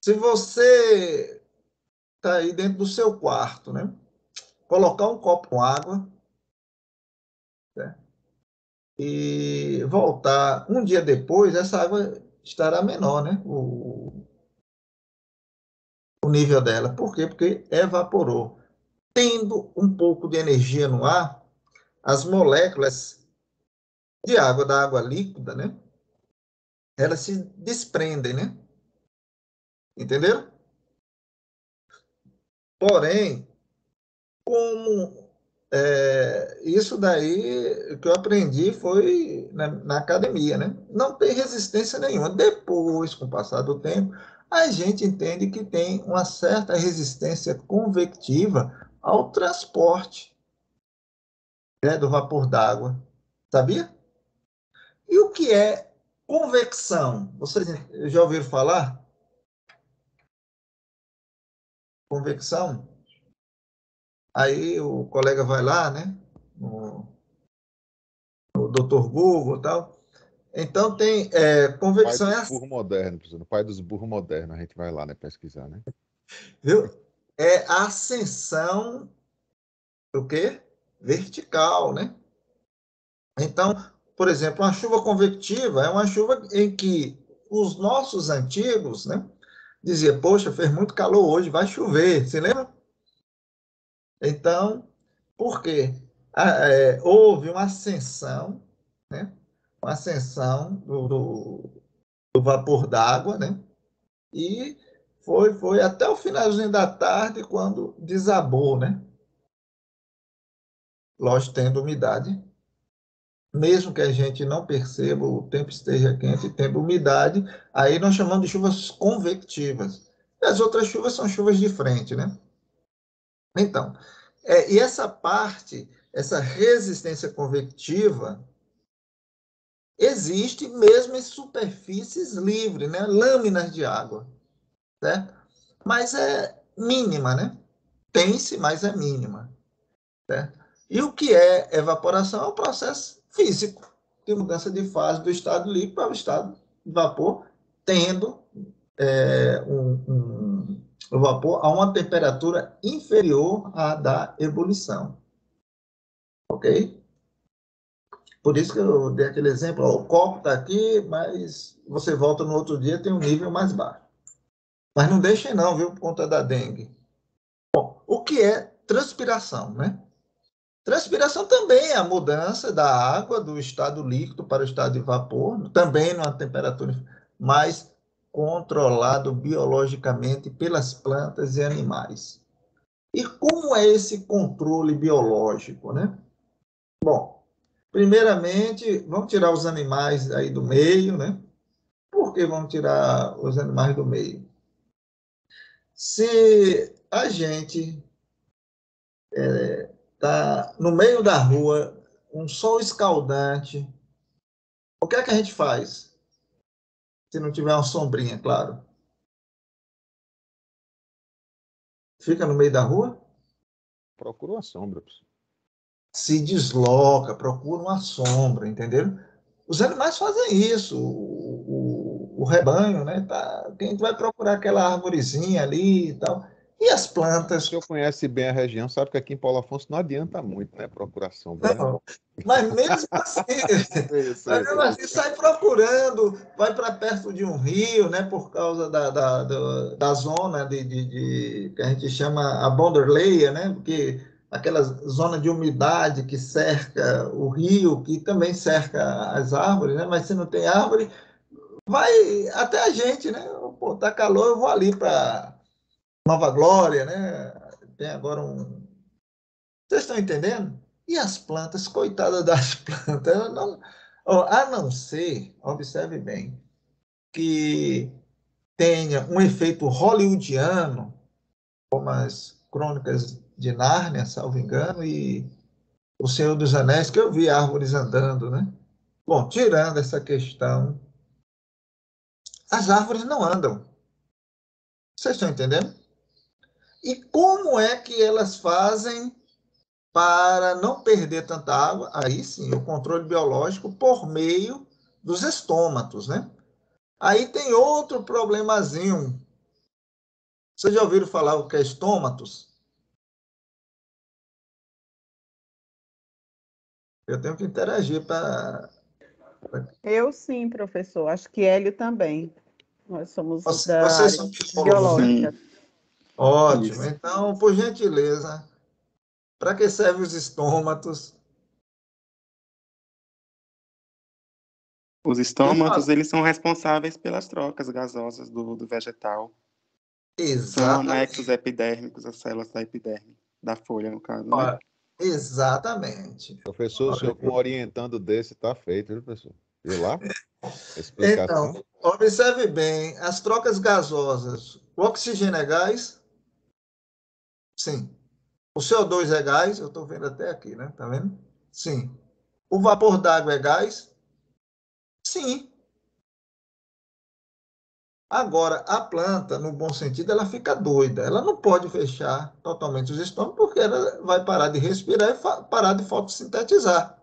Se você está aí dentro do seu quarto, né? Colocar um copo com água, né? E voltar um dia depois, essa água estará menor, né? O nível dela. Por quê? Porque evaporou. Tendo um pouco de energia no ar, as moléculas de água, da água líquida, né? Elas se desprendem, né? Entenderam? Porém, como isso daí que eu aprendi foi na academia, né? Não tem resistência nenhuma. Depois, com o passar do tempo, a gente entende que tem uma certa resistência convectiva ao transporte, né, do vapor d'água. Sabia? E o que é convecção? Vocês já ouviram falar? Convecção? Aí o colega vai lá, né? O Dr. Google e tal. Então tem Pai convecção, dos burros modernos, professor. O pai dos burros modernos, a gente vai lá, né, pesquisar, né? viu? É a ascensão do quê? Vertical, né? Então, por exemplo, uma chuva convectiva é uma chuva em que os nossos antigos, né, dizia, poxa, fez muito calor hoje, vai chover. Você lembra? Então, por quê? Houve uma ascensão, né? Uma ascensão do vapor d'água, né? E foi até o finalzinho da tarde quando desabou, né? Lógico, tendo umidade. Mesmo que a gente não perceba, o tempo esteja quente, tendo umidade, aí nós chamamos de chuvas convectivas. E as outras chuvas são chuvas de frente, né? Então, e essa parte, essa resistência convectiva, existe mesmo em superfícies livres, né? Lâminas de água, certo? Mas é mínima, né? Tem-se, mas é mínima, certo? E o que é evaporação é um processo físico de mudança de fase do estado líquido para o estado de vapor, tendo o vapor a uma temperatura inferior à da ebulição, ok? Por isso que eu dei aquele exemplo, ó, o copo está aqui, mas você volta no outro dia, tem um nível mais baixo. Mas não deixem não, viu, por conta da dengue. O que é transpiração, né? Transpiração também é a mudança da água do estado líquido para o estado de vapor, também numa temperatura mais controlado biologicamente pelas plantas e animais. E como é esse controle biológico, né? Bom, primeiramente, vamos tirar os animais aí do meio, né? Por que vamos tirar os animais do meio? Se a gente está no meio da rua, um sol escaldante, o que é que a gente faz? Se não tiver uma sombrinha, claro. Fica no meio da rua, Procura uma sombra, professor. se desloca, procura uma sombra, entendeu? Os animais fazem isso, o rebanho, né? Tá, a gente vai procurar aquela arvorezinha ali e tal. E as O plantas. senhor conhece bem a região, sabe que aqui em Paulo Afonso não adianta muito, né? Procurar sombra, né? Não, mas mesmo assim, Sei, mas sei, mesmo sei. assim sai procurando, vai para perto de um rio, né? Por causa da zona que a gente chama a borderlayer, né? Porque aquela zona de umidade que cerca o rio, que também cerca as árvores, né? Mas se não tem árvore, vai até a gente, né? Pô, tá calor, eu vou ali para Nova Glória, né? Tem agora um. Vocês estão entendendo? E as plantas, coitadas das plantas, elas não, ó, a não ser, observe bem, que tenha um efeito hollywoodiano, como as Crônicas de Nárnia, salvo engano, e O Senhor dos Anéis, que eu vi árvores andando, né? Bom, tirando essa questão, as árvores não andam. Vocês estão entendendo? E como é que elas fazem para não perder tanta água? Aí sim, o controle biológico por meio dos estômatos, né? Aí tem outro problemazinho Vocês já ouviram falar o que é estômatos? Eu tenho que interagir para... Eu sim, professor. Acho que Hélio também. Nós somos da Vocês área são biólogos, né? biológica. Ótimo. Isso. Então, por gentileza, para que servem os estômatos? Os estômatos, eles são responsáveis pelas trocas gasosas do vegetal. São anexos Exatamente. epidérmicos, as células da epiderme, da folha, no caso, né? Olha, exatamente. Professor, o senhor com um orientando desse está feito, viu, professor? Viu lá? A explicação. Então, observe bem, as trocas gasosas. O oxigênio é gás? Sim. O CO2 é gás? Eu estou vendo até aqui, né? Tá vendo? Sim. O vapor d'água é gás? Sim. Agora, a planta, no bom sentido, ela fica doida. Ela não pode fechar totalmente os estômagos, porque ela vai parar de respirar e parar de fotossintetizar.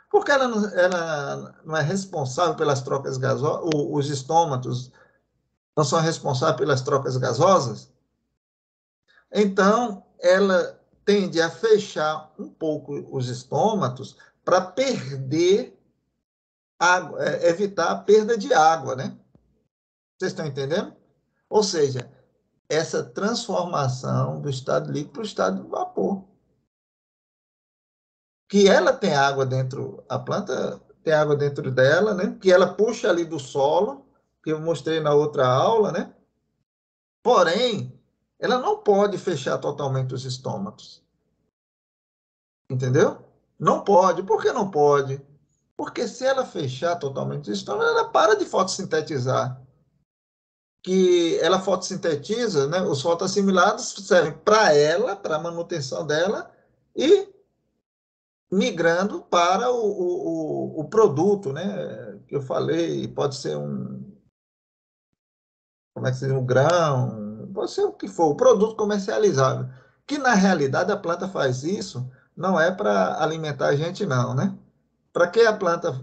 Porque ela não é responsável pelas trocas gasosas, os estômatos não são responsáveis pelas trocas gasosas. Então, ela tende a fechar um pouco os estômatos para perder água, evitar a perda de água, né? Vocês estão entendendo? Ou seja, essa transformação do estado líquido para o estado de vapor. Que ela tem água dentro, a planta tem água dentro dela, né? Que ela puxa ali do solo, que eu mostrei na outra aula, né? Porém, ela não pode fechar totalmente os estômatos. Entendeu? Não pode. Por que não pode? Porque se ela fechar totalmente os estômagos, ela para de fotossintetizar. Que ela fotossintetiza, né? Os fotoassimilados servem para ela, para a manutenção dela, e migrando para o produto, né? Que eu falei, pode ser como é que se diz, um grão, pode ser o que for, o produto comercializável. Que na realidade a planta faz isso, não é para alimentar a gente, não, né? Para que a planta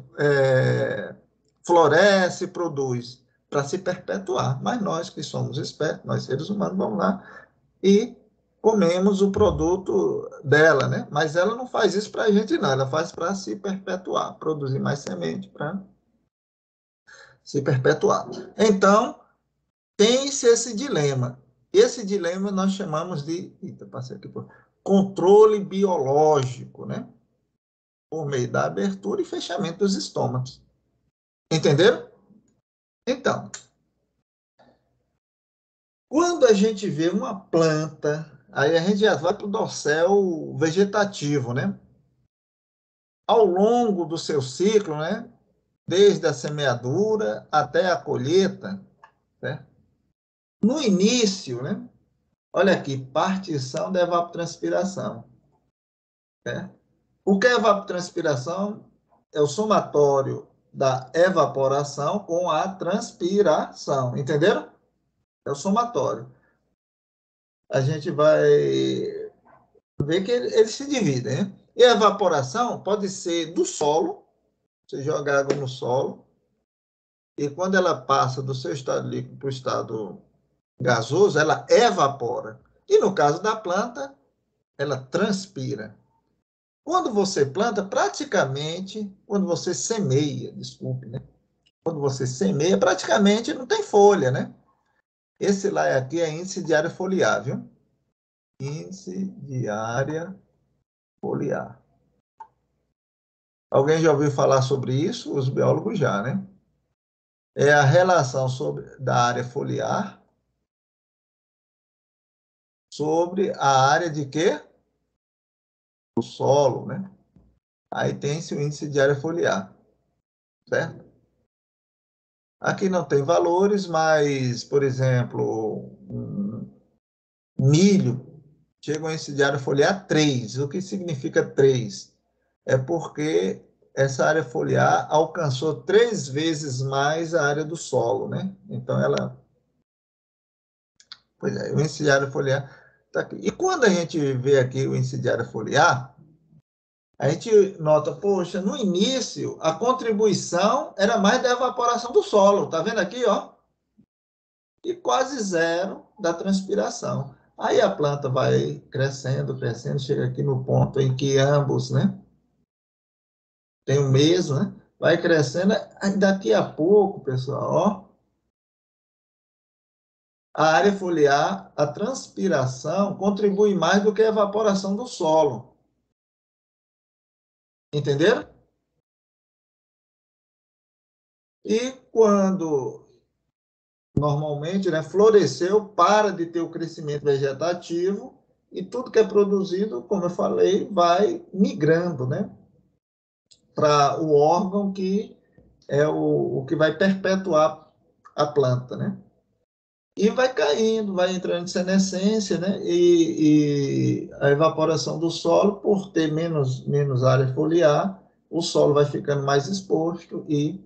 floresce e produz? Para se perpetuar. Mas nós que somos espertos, nós seres humanos, vamos lá e comemos o produto dela, né? Mas ela não faz isso para a gente, não. Ela faz para se perpetuar, produzir mais semente para se perpetuar. Então, tem-se esse dilema. Esse dilema nós chamamos de, passei aqui por, controle biológico, né? Por meio da abertura e fechamento dos estômagos. Entenderam? Então, quando a gente vê uma planta, aí a gente já vai para o dossel vegetativo, né? Ao longo do seu ciclo, né? Desde a semeadura até a colheita, né? No início, né? Olha aqui, partição da evapotranspiração. Né? O que é evapotranspiração? É o somatório da evaporação com a transpiração. Entenderam? É o somatório. A gente vai ver que eles se dividem. Né? E a evaporação pode ser do solo, você joga água no solo, e quando ela passa do seu estado líquido para o estado gasoso, ela evapora. E no caso da planta, ela transpira. Quando você planta, praticamente, quando você semeia, desculpe, né? Quando você semeia, praticamente não tem folha, né? Esse lá aqui é índice de área foliar, viu? Índice de área foliar. Alguém já ouviu falar sobre isso? Os biólogos já, né? É a relação da área foliar sobre a área de quê? O solo, né? Aí tem-se o índice de área foliar, certo? Aqui não tem valores, mas, por exemplo, milho chega ao índice de área foliar 3. O que significa 3? É porque essa área foliar alcançou 3 vezes mais a área do solo, né? Então, pois é, o índice de área foliar está aqui. E quando a gente vê aqui o índice de área foliar, a gente nota, poxa, no início, a contribuição era mais da evaporação do solo. Tá vendo aqui, ó? e quase zero da transpiração. Aí a planta vai crescendo, crescendo, chega aqui no ponto em que ambos, né, tem o mesmo, né, vai crescendo, aí daqui a pouco, pessoal, ó, a área foliar, a transpiração contribui mais do que a evaporação do solo. Entenderam? E quando normalmente, né, floresceu, para de ter o crescimento vegetativo e tudo que é produzido, como eu falei, vai migrando, né, para o órgão que é o que vai perpetuar a planta, né? E vai caindo, vai entrando em senescência, né? E a evaporação do solo, por ter menos área foliar, o solo vai ficando mais exposto e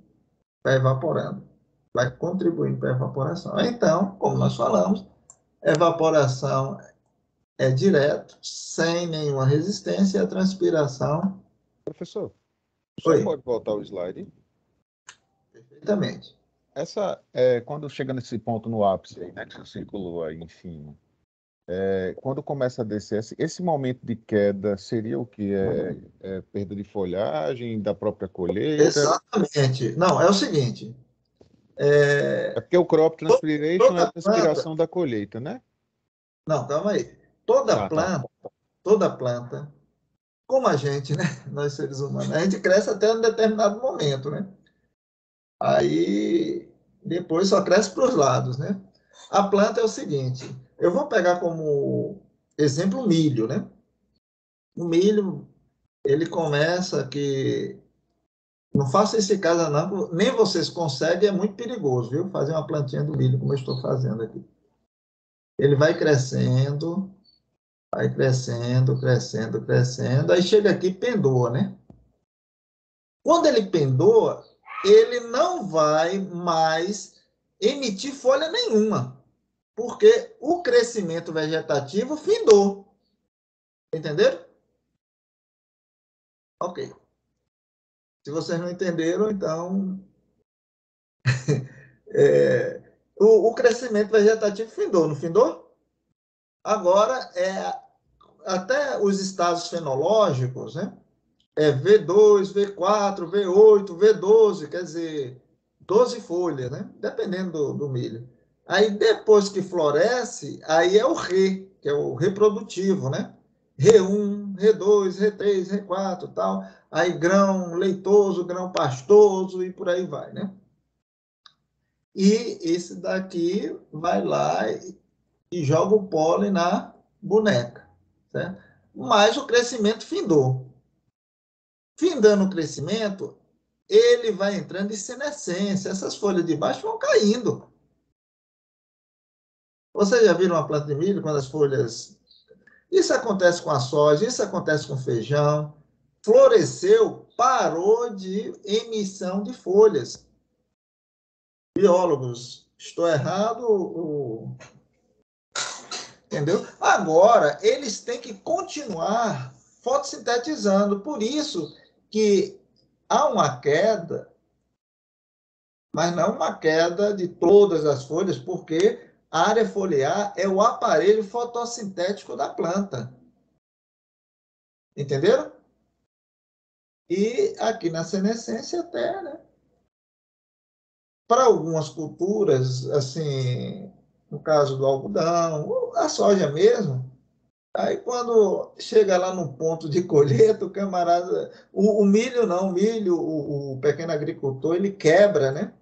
vai evaporando, vai contribuindo para a evaporação. Então, como nós falamos, evaporação é direto, sem nenhuma resistência, e a transpiração. Professor, só Oi, pode voltar o slide? perfeitamente. Quando chega nesse ponto no ápice aí, né, que você circulou aí, enfim, quando começa a descer, esse momento de queda seria o que? Perda de folhagem, da própria colheita? Exatamente. Não, é o seguinte, É porque o crop transpiration é a toda planta, transpiração da colheita, né? não, calma aí, toda Ah, tá. planta, como a gente, né, nós seres humanos, a gente cresce até um determinado momento, né? Aí depois só cresce para os lados, né? A planta é o seguinte, eu vou pegar como exemplo o milho, né? O milho, ele começa que, não faça esse caso não, nem vocês conseguem, é muito perigoso, viu? Fazer uma plantinha do milho como eu estou fazendo aqui. Ele vai crescendo, crescendo, crescendo, aí chega aqui e pendoa, né? Quando ele pendoa, ele não vai mais emitir folha nenhuma, porque o crescimento vegetativo findou. Entenderam? Ok. Se vocês não entenderam, então o crescimento vegetativo findou, não findou? Agora, até os estados fenológicos, né? V2, V4, V8, V12, quer dizer, 12 folhas, né? Dependendo do milho. Aí, depois que floresce, aí é o Re, que é o reprodutivo, né? R1, R2, R3, R4, tal. Aí grão leitoso, grão pastoso e por aí vai, né? E esse daqui vai lá e joga o pólen na boneca, certo? Mas o crescimento findou. Findando o crescimento, ele vai entrando em senescência. Essas folhas de baixo vão caindo. Vocês já viram uma planta de milho quando as folhas... Isso acontece com a soja, isso acontece com o feijão. Floresceu, parou de emissão de folhas. Biólogos, estou errado? Entendeu? Agora, eles têm que continuar fotossintetizando. Por isso que há uma queda, mas não uma queda de todas as folhas, porque a área foliar é o aparelho fotossintético da planta. Entenderam? E aqui na senescência até, né? Para algumas culturas, assim, no caso do algodão, a soja mesmo, aí quando chega lá no ponto de colheita, o camarada, o milho não, o milho, o pequeno agricultor, ele quebra, né?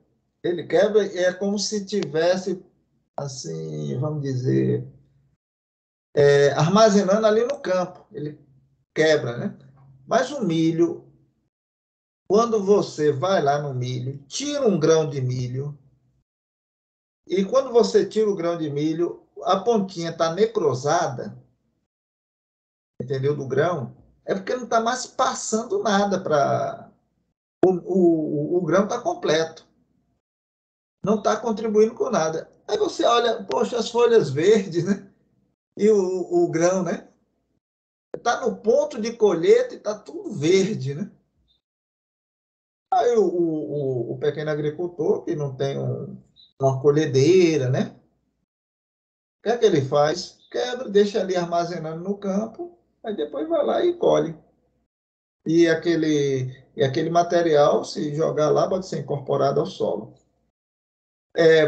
Ele quebra e é como se tivesse, assim, vamos dizer, armazenando ali no campo. Ele quebra, né? Mas o milho, quando você vai lá no milho, tira um grão de milho, e quando você tira o grão de milho, a pontinha está necrosada, entendeu? Do grão, é porque não está mais passando nada para. O grão está completo, não está contribuindo com nada. Aí você olha, poxa, as folhas verdes, né? E o grão, né? Está no ponto de colheita e está tudo verde, né? Aí o pequeno agricultor, que não tem uma colhedeira, né? que é que ele faz? Quebra, deixa ali armazenando no campo, aí depois vai lá e colhe. E aquele material, se jogar lá, pode ser incorporado ao solo.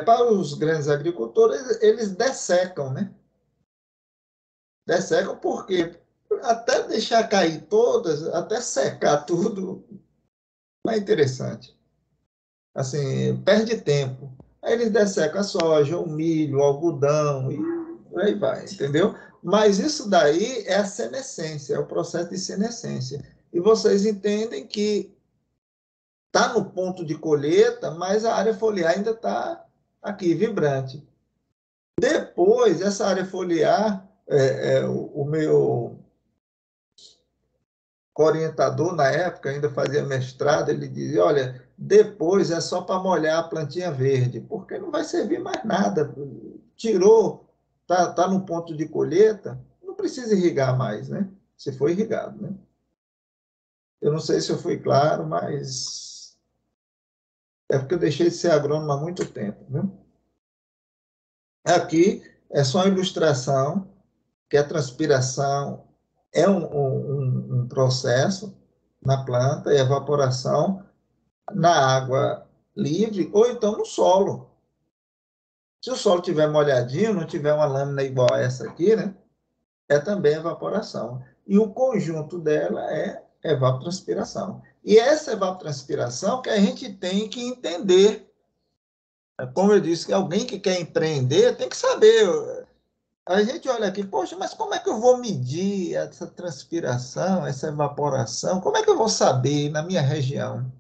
Para os grandes agricultores, eles dessecam, né? Dessecam porque até deixar cair todas, até secar tudo, não é interessante. Assim, perde tempo. Aí eles dessecam a soja, o milho, o algodão e por aí vai, entendeu? Mas isso daí é a senescência, é o processo de senescência. E vocês entendem que está no ponto de colheita, mas a área foliar ainda está aqui, vibrante. Depois, essa área foliar, o meu orientador na época, ainda fazia mestrado, ele dizia, olha, depois é só para molhar a plantinha verde, porque não vai servir mais nada. Tirou, tá no ponto de colheita, não precisa irrigar mais, né? Se for irrigado, né? Eu não sei se eu fui claro, mas é porque eu deixei de ser agrônomo há muito tempo, viu? Aqui é só uma ilustração que a transpiração é um processo na planta e evaporação na água livre ou então no solo. Se o solo tiver molhadinho, não tiver uma lâmina igual a essa aqui, né? É também evaporação. E o conjunto dela é evapotranspiração. E essa evapotranspiração que a gente tem que entender. Como eu disse, que alguém que quer empreender tem que saber. A gente olha aqui, poxa, mas como é que eu vou medir essa transpiração, essa evaporação? Como é que eu vou saber na minha região?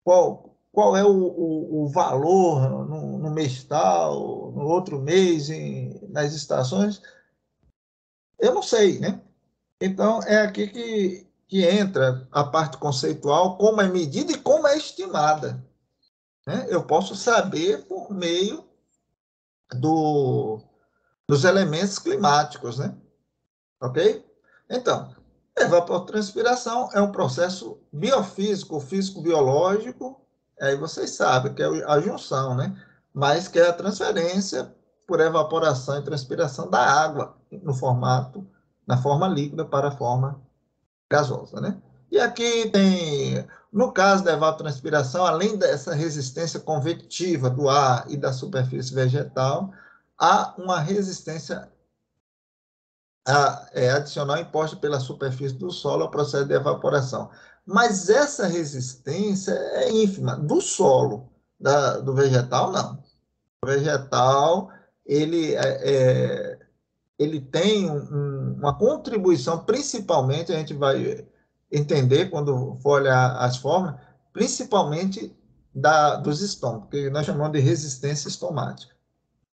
Qual é o valor no mês tal, no outro mês, nas estações? Eu não sei, né? Então, é aqui que entra a parte conceitual, como é medida e como é estimada, né? Eu posso saber por meio do, dos elementos climáticos, né? Ok? Então, evapotranspiração é um processo biofísico, físico-biológico, aí vocês sabem que é a junção, né? Mas que é a transferência por evaporação e transpiração da água na forma líquida para a forma gasosa, né? E aqui tem, no caso da evapotranspiração, além dessa resistência convectiva do ar e da superfície vegetal, há uma resistência adicional imposta pela superfície do solo ao processo de evaporação. Mas essa resistência é ínfima. Do solo, do vegetal, não. O vegetal, ele tem uma contribuição, principalmente, a gente vai entender quando for olhar as formas, principalmente dos estômagos, que nós chamamos de resistência estomática.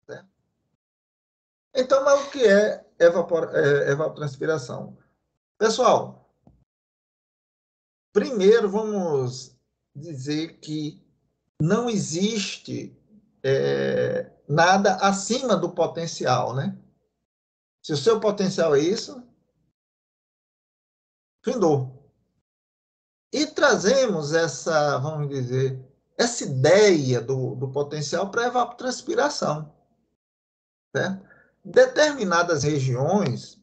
Né? Então, mas o que é evapotranspiração? Pessoal, primeiro vamos dizer que não existe nada acima do potencial, né? Se o seu potencial é isso, findou. E trazemos essa, vamos dizer, essa ideia do potencial para a evapotranspiração. Certo? Determinadas regiões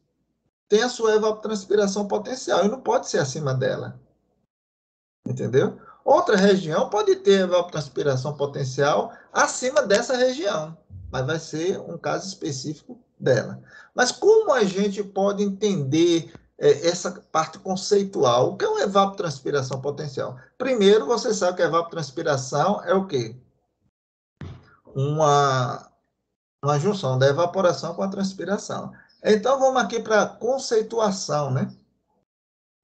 têm a sua evapotranspiração potencial e não pode ser acima dela. Entendeu? Outra região pode ter evapotranspiração potencial acima dessa região, mas vai ser um caso específico dela. Mas como a gente pode entender essa parte conceitual? O que é uma evapotranspiração potencial? Primeiro, você sabe que a evapotranspiração é o quê? Uma junção da evaporação com a transpiração. Então, vamos aqui para a conceituação, né?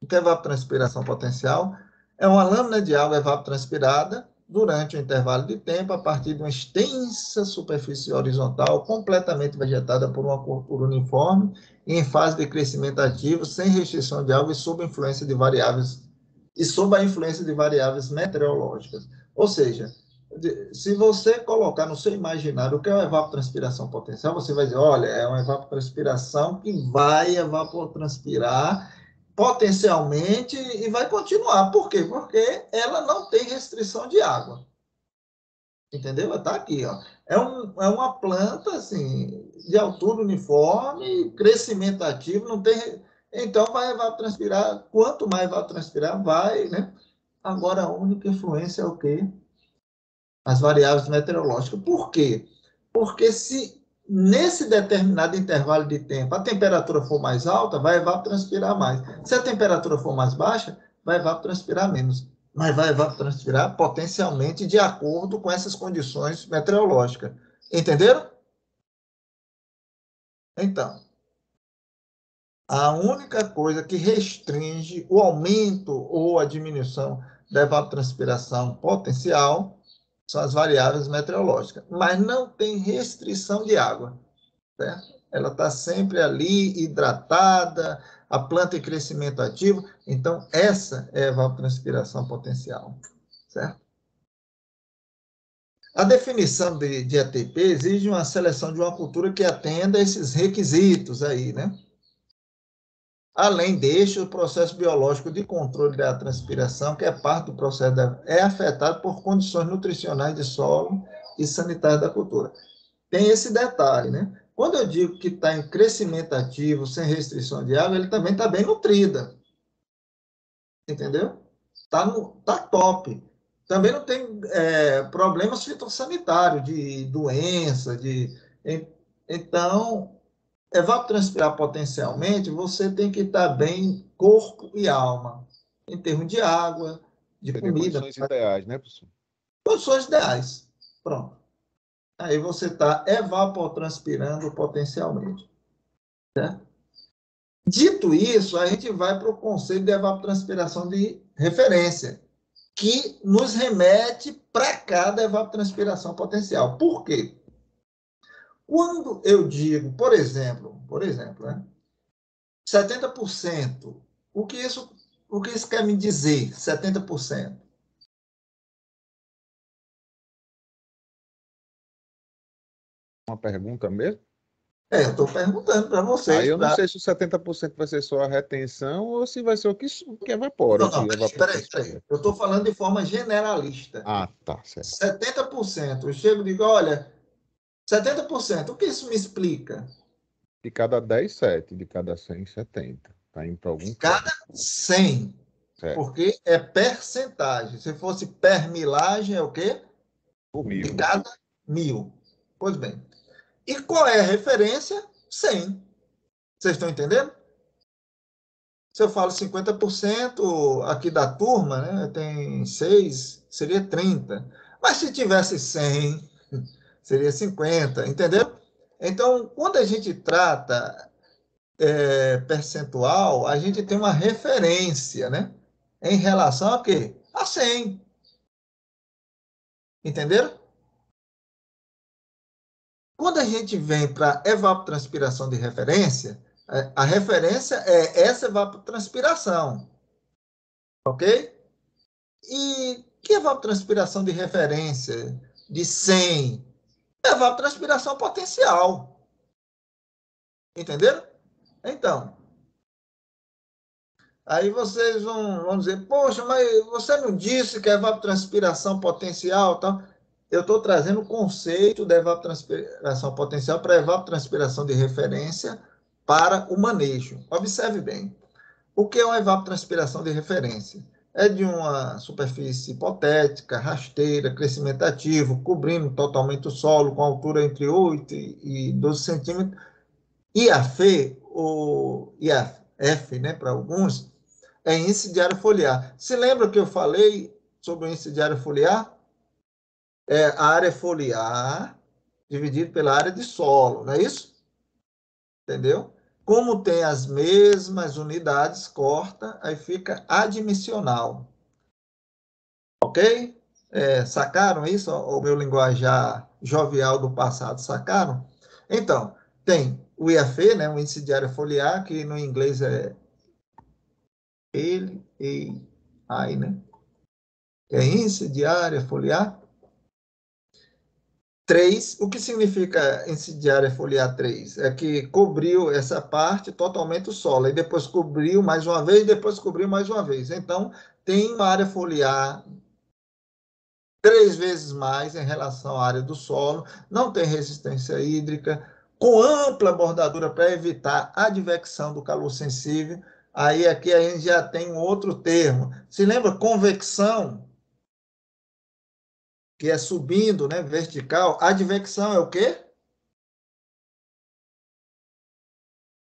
O que é evapotranspiração potencial? É uma lâmina de água evapotranspirada durante um intervalo de tempo a partir de uma extensa superfície horizontal completamente vegetada por uma cor uniforme e em fase de crescimento ativo, sem restrição de água e sob a influência de variáveis meteorológicas. Ou seja, se você colocar no seu imaginário o que é uma evapotranspiração potencial, você vai dizer, olha, é uma evapotranspiração que vai evapotranspirar potencialmente e vai continuar. Por quê? Porque ela não tem restrição de água. Entendeu? Está aqui, ó. É uma planta, assim, de altura uniforme, crescimento ativo, não tem... Então, vai evapotranspirar. Quanto mais evapotranspirar, vai, né? Agora, a única influência é o quê? As variáveis meteorológicas. Por quê? Porque se nesse determinado intervalo de tempo a temperatura for mais alta, vai evapotranspirar mais. Se a temperatura for mais baixa, vai evapotranspirar menos. Mas vai evapotranspirar potencialmente de acordo com essas condições meteorológicas. Entenderam? Então, a única coisa que restringe o aumento ou a diminuição da evapotranspiração potencial são as variáveis meteorológicas, mas não tem restrição de água, certo? Ela está sempre ali, hidratada, a planta em crescimento ativo, então essa é a evapotranspiração potencial, certo? A definição de ATP exige uma seleção de uma cultura que atenda a esses requisitos aí, né? Além deste, o processo biológico de controle da transpiração, que é parte do processo, é afetado por condições nutricionais de solo e sanitárias da cultura. Tem esse detalhe, né? Quando eu digo que está em crescimento ativo, sem restrição de água, ele também está bem nutrida. Entendeu? Tá top. Também não tem problemas fitossanitários, de doença, Então, evapotranspirar potencialmente, você tem que estar bem corpo e alma, em termos de água, de Seria comida. condições ideais, né, professor? Condições ideais. Pronto. Aí você está evapotranspirando potencialmente. Certo? Dito isso, a gente vai para o conceito de evapotranspiração de referência, que nos remete para cada evapotranspiração potencial. Por quê? Quando eu digo, por exemplo, né, 70%, o que isso quer me dizer, 70%? Uma pergunta mesmo? Eu estou perguntando para Aí vocês. eu não sei se o 70% vai ser só a retenção ou se vai ser o que evapora, o que Não, peraí. Eu estou falando de forma generalista. Ah, tá, certo. 70%. Eu chego e digo, olha, 70%, o que isso me explica? De cada 10, 7. De cada 100, 70. Está indo para algum Cada canto. 100, Certo. porque é percentagem. Se fosse permilagem, é o quê? Por mil. De cada 1.000. Pois bem. E qual é a referência? 100. Vocês estão entendendo? Se eu falo 50% aqui da turma, né, tem 6, seria 30. Mas se tivesse 100, seria 50, entendeu? Então, quando a gente trata percentual, a gente tem uma referência, né? Em relação a quê? A 100. Entenderam? Quando a gente vem para evapotranspiração de referência, a referência é essa evapotranspiração, ok? E que evapotranspiração de referência de 100? Evapotranspiração potencial. Entenderam? Então, aí vocês vão dizer, poxa, mas você não disse que é evapotranspiração potencial, tal. Eu estou trazendo o conceito da evapotranspiração potencial para evapotranspiração de referência para o manejo. Observe bem. O que é uma evapotranspiração de referência? É de uma superfície hipotética, rasteira, crescimento ativo, cobrindo totalmente o solo com altura entre 8 e 12 centímetros. IAF, ou IAF, né, para alguns, é índice de área foliar. Se lembra que eu falei sobre o índice de área foliar? É a área foliar dividido pela área de solo, não é isso? Entendeu? Como tem as mesmas unidades, corta, aí fica admissional. Ok? Sacaram isso? O meu linguajar jovial do passado, sacaram? Então, tem o IAF, né, o índice de área foliar, que no inglês é AI, né? É índice de área foliar 3. O que significa índice de área foliar 3? É que cobriu essa parte totalmente o solo, e depois cobriu mais uma vez, depois cobriu mais uma vez. Então, tem uma área foliar 3 vezes mais em relação à área do solo, não tem resistência hídrica, com ampla bordadura para evitar a advecção do calor sensível. Aí aqui a gente já tem um outro termo. Se lembra convecção, que é subindo, né, vertical? Advecção é o quê?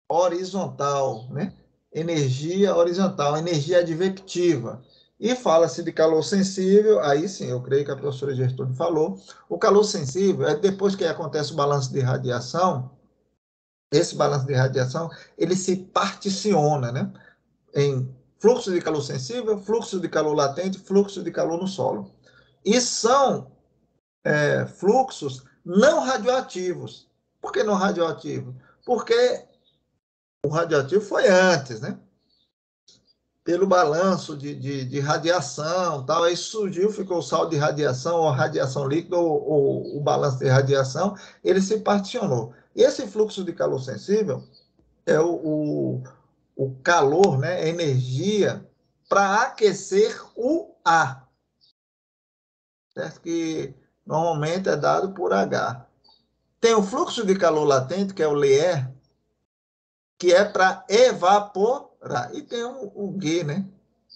Horizontal, né? Energia horizontal, energia advectiva. E fala-se de calor sensível, aí sim, eu creio que a professora Gertrude falou. O calor sensível é depois que acontece o balanço de radiação, esse balanço de radiação, ele se particiona, né? Em fluxo de calor sensível, fluxo de calor latente, fluxo de calor no solo. E são fluxos não radioativos. Por que não radioativos? Porque o radioativo foi antes, né? Pelo balanço de radiação, tal, aí surgiu, ficou o saldo de radiação, ou radiação líquida, ou o balanço de radiação, ele se particionou. E esse fluxo de calor sensível é o calor, né, energia para aquecer o ar, certo? Que normalmente é dado por H. Tem o fluxo de calor latente, que é o LER, que é para evaporar. E tem o G, né?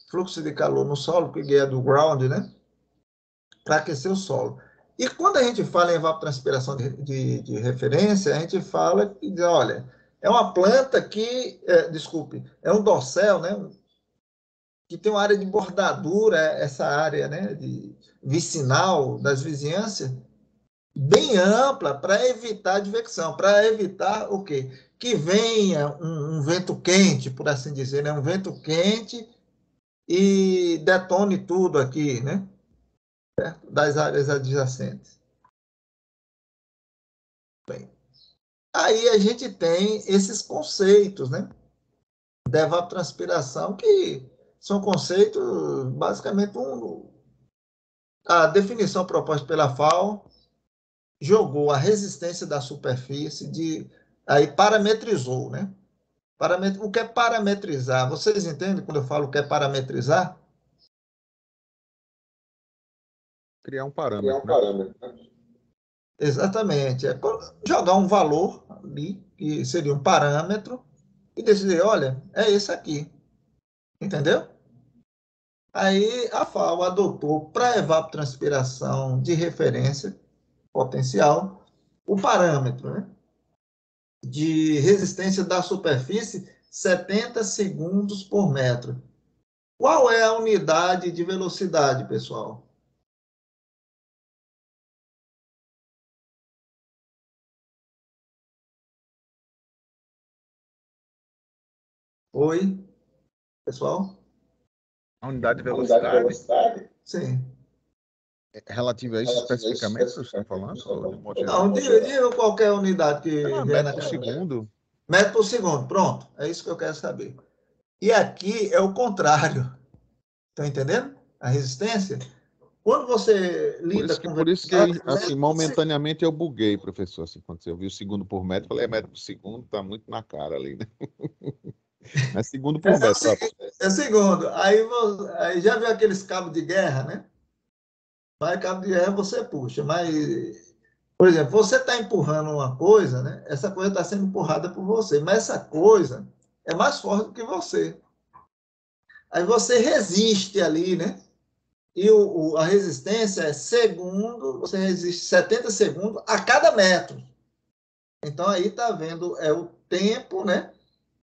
Fluxo de calor no solo, que G é do ground, né? Para aquecer o solo. E quando a gente fala em evapotranspiração de referência, a gente fala que, olha, é uma planta que, desculpe, é um dossel, né? Que tem uma área de bordadura, essa área, né? Vicinal das vizinhanças, bem ampla para evitar a advecção, para evitar o quê? Que venha um vento quente, por assim dizer, né? Um vento quente e detone tudo aqui, né? Certo? Das áreas adjacentes. Bem, aí a gente tem esses conceitos, né? Da evapotranspiração, que são conceitos, basicamente, a definição proposta pela FAO jogou a resistência da superfície, aí parametrizou, né? O que é parametrizar? Vocês entendem quando eu falo o que é parametrizar? Criar um Criar parâmetro, um né? parâmetro. Exatamente. É jogar um valor ali, que seria um parâmetro, e decidir, olha, é esse aqui. Entendeu? Aí a FAO adotou para evapotranspiração de referência potencial o parâmetro, né, de resistência da superfície 70 segundos por metro. Qual é a unidade de velocidade, pessoal? Oi, pessoal? A unidade de A unidade de velocidade, velocidade, Sim. relativa a isso relativa a isso especificamente, você está especificamente, falando, você está ou de falando? modo geral? Não, diga qualquer unidade que Ah, vier metro na por cabeça. segundo. Metro por segundo, pronto. É isso que eu quero saber. E aqui é o contrário. Estão entendendo? A resistência. Quando você lida com Por isso que velocidade, assim, momentaneamente eu buguei, professor, assim, quando eu vi o segundo por metro, falei, metro por segundo, tá muito na cara ali, né? Mas segundo por metro, tá? é segundo. Aí já viu aqueles cabos de guerra, né? Vai cabo de guerra você puxa, mas, por exemplo, você está empurrando uma coisa, né? Essa coisa está sendo empurrada por você, mas essa coisa é mais forte do que você. Aí você resiste ali, né? E a resistência é segundo, você resiste 70 segundos a cada metro. Então aí está vendo, é o tempo, né?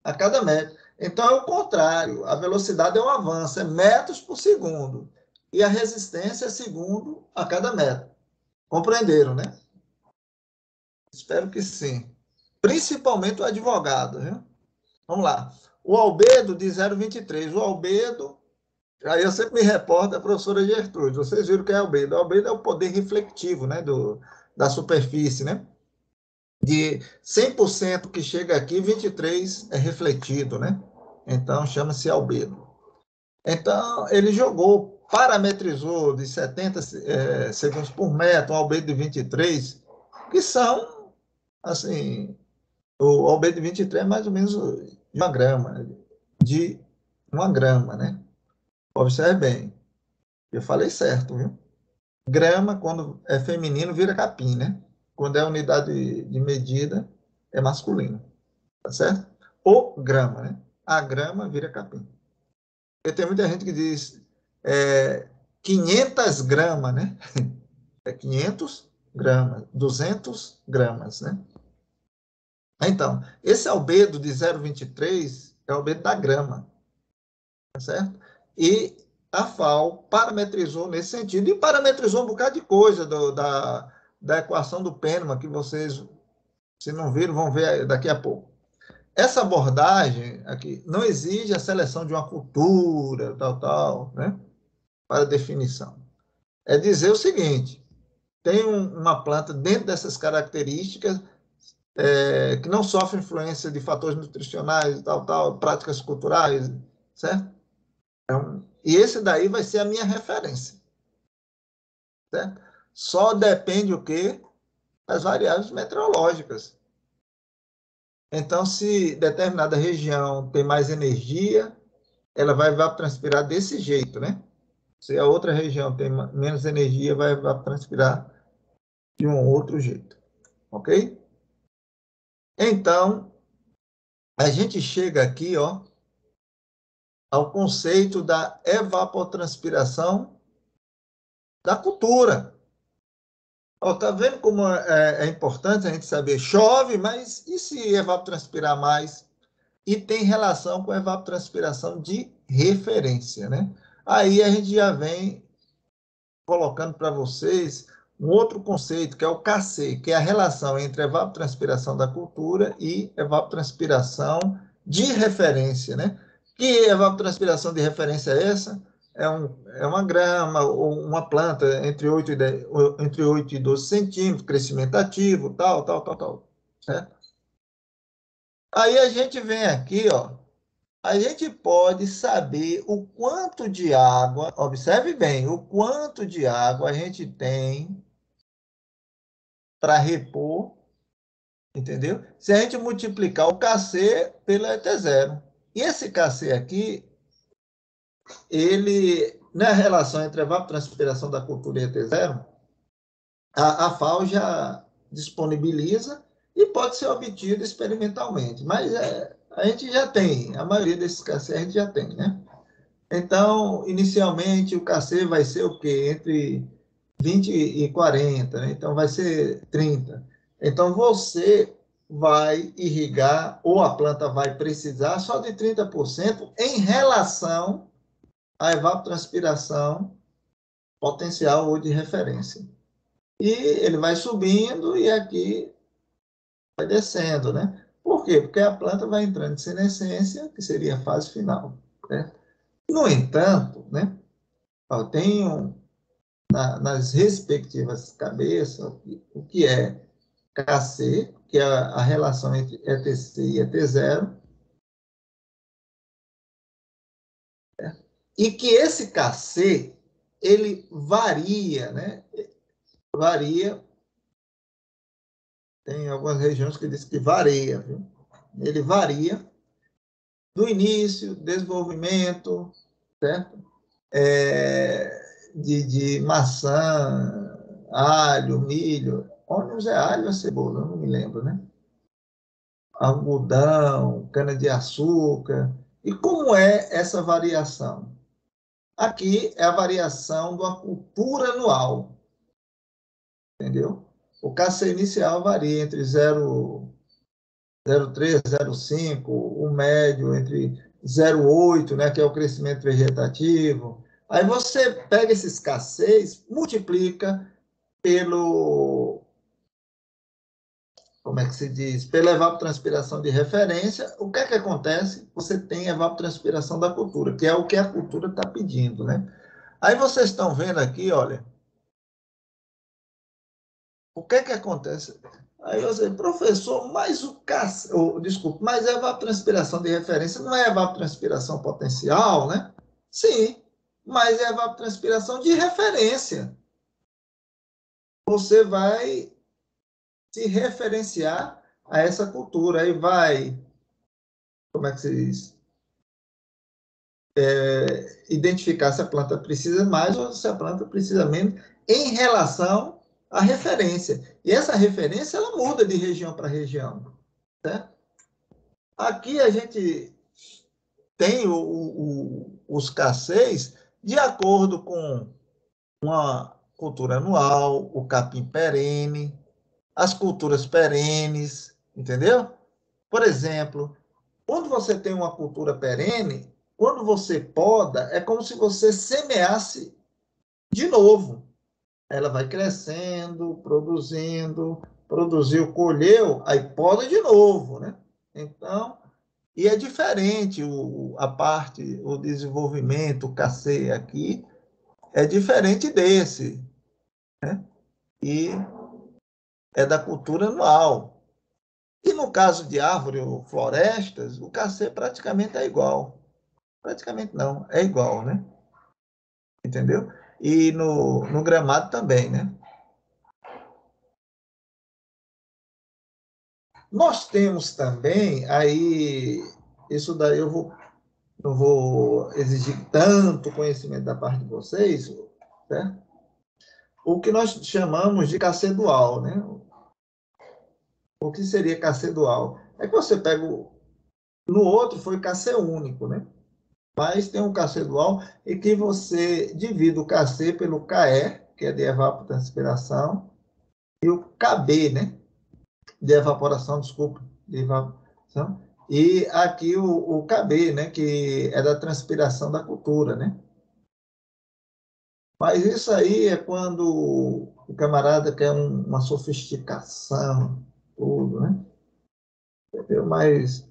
A cada metro. Então é o contrário, a velocidade é um avanço, é metros por segundo. E a resistência é segundo a cada metro. Compreenderam, né? Espero que sim. Principalmente o advogado, viu? Vamos lá. O albedo de 0,23. O albedo, aí eu sempre me reporto da professora Gertrude. Vocês viram o que é albedo? O albedo é o poder reflectivo, né, da superfície, né? De 100% que chega aqui, 23 é refletido, né? Então chama-se albedo. Então ele jogou, parametrizou de 70 segundos por metro, um albedo de 23, que são, assim, o albedo de 23 é mais ou menos de uma grama, né? Observe bem, eu falei certo, viu? Grama, quando é feminino, vira capim, né? Quando é unidade de medida, é masculino, tá certo? Ou grama, né? A grama vira capim. Porque tem muita gente que diz 500 gramas, né? É 500 gramas, 200 gramas, né? Então, esse albedo de 0,23 é o albedo da grama, tá certo? E a FAO parametrizou nesse sentido, e parametrizou um bocado de coisa da equação do Penman, que vocês, se não viram, vão ver daqui a pouco. Essa abordagem aqui não exige a seleção de uma cultura, tal, né, para definição. É dizer o seguinte, tem uma planta dentro dessas características que não sofre influência de fatores nutricionais, práticas culturais, certo? E esse daí vai ser a minha referência, certo? Só depende o quê? Das variáveis meteorológicas. Então, se determinada região tem mais energia, ela vai evapotranspirar desse jeito, né? Se a outra região tem menos energia, vai evapotranspirar de um outro jeito, ok? Então, a gente chega aqui, ó, ao conceito da evapotranspiração da cultura. Ó, tá vendo como é importante a gente saber? Chove, mas e se evapotranspirar mais? E tem relação com a evapotranspiração de referência, né? Aí a gente já vem colocando para vocês um outro conceito, que é o KC, que é a relação entre evapotranspiração da cultura e evapotranspiração de referência, né? Que evapotranspiração de referência é essa? É uma grama ou uma planta entre 8 e 12 centímetros, crescimento ativo, tal, certo? Aí a gente vem aqui, ó, a gente pode saber o quanto de água, observe bem, o quanto de água a gente tem para repor, entendeu? Se a gente multiplicar o KC pelo ET0. E esse KC aqui, ele, na relação entre a evapotranspiração da cultura e ET0, a FAO já disponibiliza e pode ser obtido experimentalmente. Mas a gente já tem, a maioria desses KC a gente já tem, né? Então, inicialmente, o KC vai ser o quê? Entre 20 e 40, né? Então vai ser 30. Então você vai irrigar, ou a planta vai precisar, só de 30% em relação à evapotranspiração potencial ou de referência. E ele vai subindo e aqui vai descendo, né? Por quê? Porque a planta vai entrando em senescência, que seria a fase final, né? No entanto, né? Tem nas respectivas cabeças o que é KC, que é a relação entre ETC e ET0, e que esse KC, ele varia, né? Varia, tem algumas regiões que diz que varia, viu? Ele varia do início, desenvolvimento, certo? De maçã, alho, milho, ônibus é alho ou cebola, eu não me lembro, né? Algodão, cana-de-açúcar. E como é essa variação? Aqui é a variação da cultura anual, entendeu? O KC inicial varia entre 0,3, 0,5, o médio entre 0,8, né, que é o crescimento vegetativo. Aí você pega esses KCs, multiplica pelo, como é que se diz, pela evapotranspiração de referência, o que é que acontece? Você tem evapotranspiração da cultura, que é o que a cultura está pedindo, né? Aí vocês estão vendo aqui, olha, o que é que acontece? Aí você, professor, mas desculpa, mas a evapotranspiração de referência não é evapotranspiração potencial, né? Sim, mas é evapotranspiração de referência. Você vai se referenciar a essa cultura, aí vai, como é que se diz? identificar se a planta precisa mais ou se a planta precisa menos em relação à referência. E essa referência, ela muda de região para região. Certo? Aqui a gente tem os cacês de acordo com uma cultura anual, o capim perene, as culturas perenes, entendeu? Por exemplo, quando você tem uma cultura perene, quando você poda, é como se você semeasse de novo. Ela vai crescendo, produziu, colheu, aí poda de novo, né? Então, e é diferente a parte, o desenvolvimento, o cacê aqui, é diferente desse, né? E é da cultura anual. E no caso de árvore ou florestas, o cacê praticamente é igual. Praticamente não, é igual, né? Entendeu? E no gramado também, né? Nós temos também, aí, isso daí não vou exigir tanto conhecimento da parte de vocês, certo? O que nós chamamos de cacê dual, né? O que seria cacê dual? É que você pega no outro foi cacê único, né? Mas tem um cacê dual em que você divide o cacê pelo KE, que é de evapotranspiração, e o KB, né? De evaporação, desculpa, de evaporação. E aqui o KB, né? Que é da transpiração da cultura, né? Mas isso aí é quando o camarada quer uma sofisticação, tudo, né? Entendeu? Mas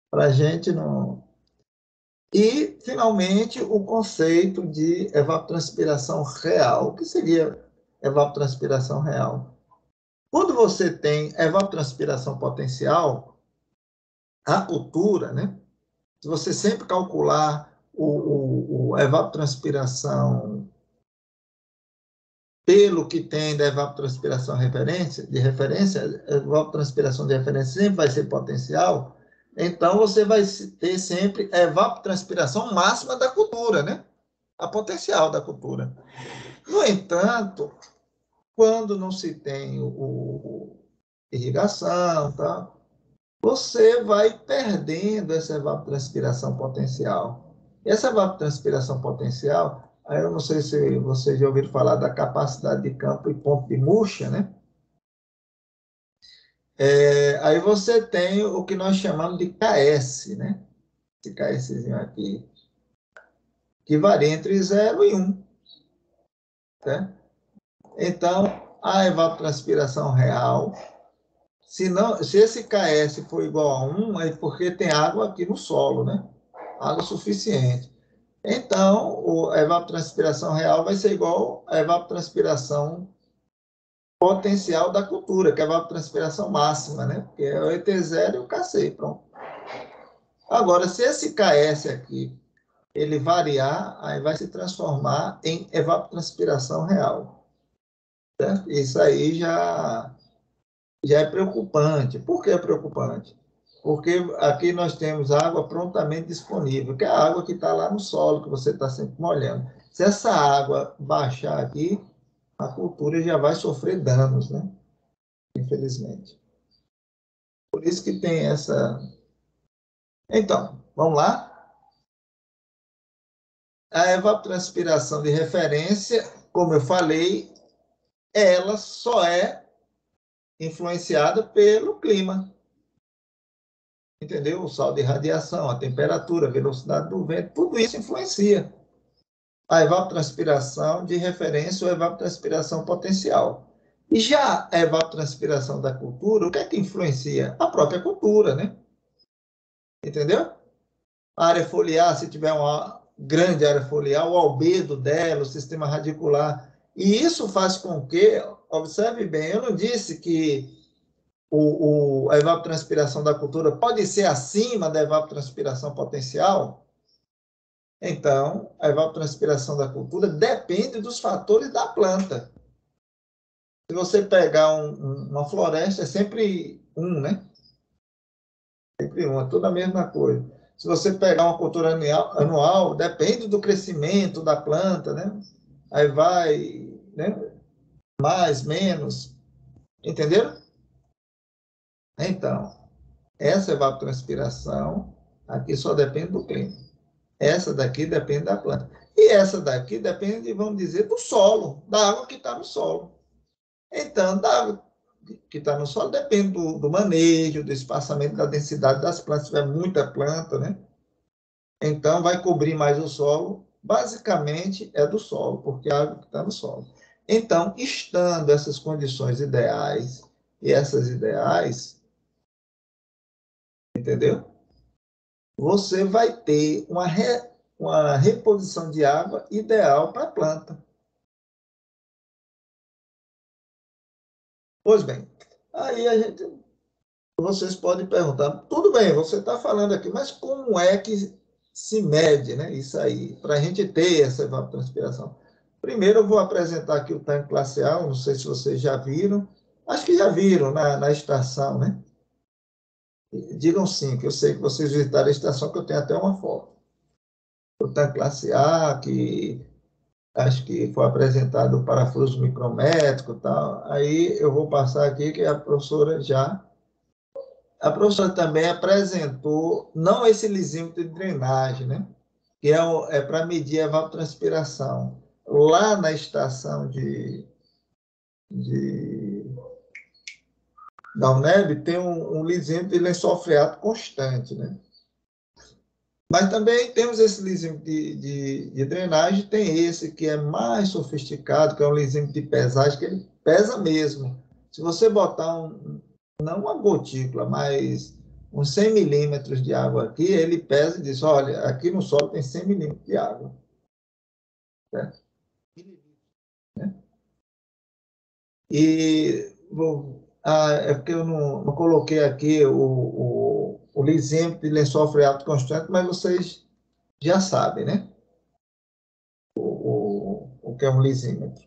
para a gente não. E, finalmente, o conceito de evapotranspiração real. O que seria evapotranspiração real? Quando você tem evapotranspiração potencial, a cultura, né? Se você sempre calcular a evapotranspiração pelo que tem da evapotranspiração de referência, a evapotranspiração de referência sempre vai ser potencial, então você vai ter sempre a evapotranspiração máxima da cultura, né? A potencial da cultura. No entanto, quando não se tem irrigação, tá? Você vai perdendo essa evapotranspiração potencial. Essa evapotranspiração potencial, aí eu não sei se vocês já ouviram falar da capacidade de campo e ponto de murcha, né? Aí você tem o que nós chamamos de KS, né? Esse KSzinho aqui, que varia entre 0 e 1. Tá? Então, a evapotranspiração real, se esse KS for igual a 1, é porque tem água aqui no solo, né? Água suficiente. Então, a evapotranspiração real vai ser igual à evapotranspiração potencial da cultura, que é a evapotranspiração máxima, né? Que é o ET0 e o KC, pronto. Agora, se esse KS aqui, ele variar, aí vai se transformar em evapotranspiração real. Certo? Isso aí já é preocupante. Por que é preocupante? Porque aqui nós temos água prontamente disponível, que é a água que está lá no solo, que você está sempre molhando. Se essa água baixar aqui, a cultura já vai sofrer danos, né? Infelizmente. Por isso que tem essa... Então, vamos lá? A evapotranspiração de referência, como eu falei, ela só é influenciada pelo clima. Entendeu? O sal de radiação, a temperatura, a velocidade do vento, tudo isso influencia. A evapotranspiração de referência ou evapotranspiração potencial. E já a evapotranspiração da cultura, o que é que influencia? A própria cultura, né? Entendeu? A área foliar, se tiver uma grande área foliar, o albedo dela, o sistema radicular. E isso faz com que, observe bem, eu não disse que a evapotranspiração da cultura pode ser acima da evapotranspiração potencial? Então, a evapotranspiração da cultura depende dos fatores da planta. Se você pegar uma floresta, é sempre né? Sempre é tudo a mesma coisa. Se você pegar uma cultura anual, depende do crescimento da planta, né? Aí vai, né? Mais, menos, entenderam? Então, essa evapotranspiração aqui só depende do clima. Essa daqui depende da planta. E essa daqui depende, vamos dizer, do solo, da água que está no solo. Então, da água que está no solo depende do manejo, do espaçamento, da densidade das plantas. Se tiver muita planta, né? Então, vai cobrir mais o solo. Basicamente, é do solo, porque é a água que está no solo. Então, estando essas condições ideais e essas ideais, entendeu? Você vai ter uma reposição de água ideal para a planta. Pois bem, aí vocês podem perguntar, tudo bem, você está falando aqui, mas como é que se mede, né, isso aí, para a gente ter essa evapotranspiração? Primeiro eu vou apresentar aqui o tanque glacial, não sei se vocês já viram, acho que já viram na estação, né? Digam sim, que eu sei que vocês visitaram a estação, que eu tenho até uma foto. O tanque glacial, que acho que foi apresentado o parafuso micrométrico e tal. Aí eu vou passar aqui que a professora já... A professora também apresentou, não esse lisímetro de drenagem, né? Que é para medir a evapotranspiração. Lá na estação da UNEB tem um lisímetro de lençol freático constante, né? Mas também temos esse lisímetro de drenagem, tem esse que é mais sofisticado, que é um lisímetro de pesagem, que ele pesa mesmo. Se você botar não uma gotícula, mas uns 100 milímetros de água aqui, ele pesa e diz, olha, aqui no solo tem 100 milímetros de água. Certo? E é porque eu não coloquei aqui o lisímetro de lençol freático constante, mas vocês já sabem, né? O que é um lisímetro.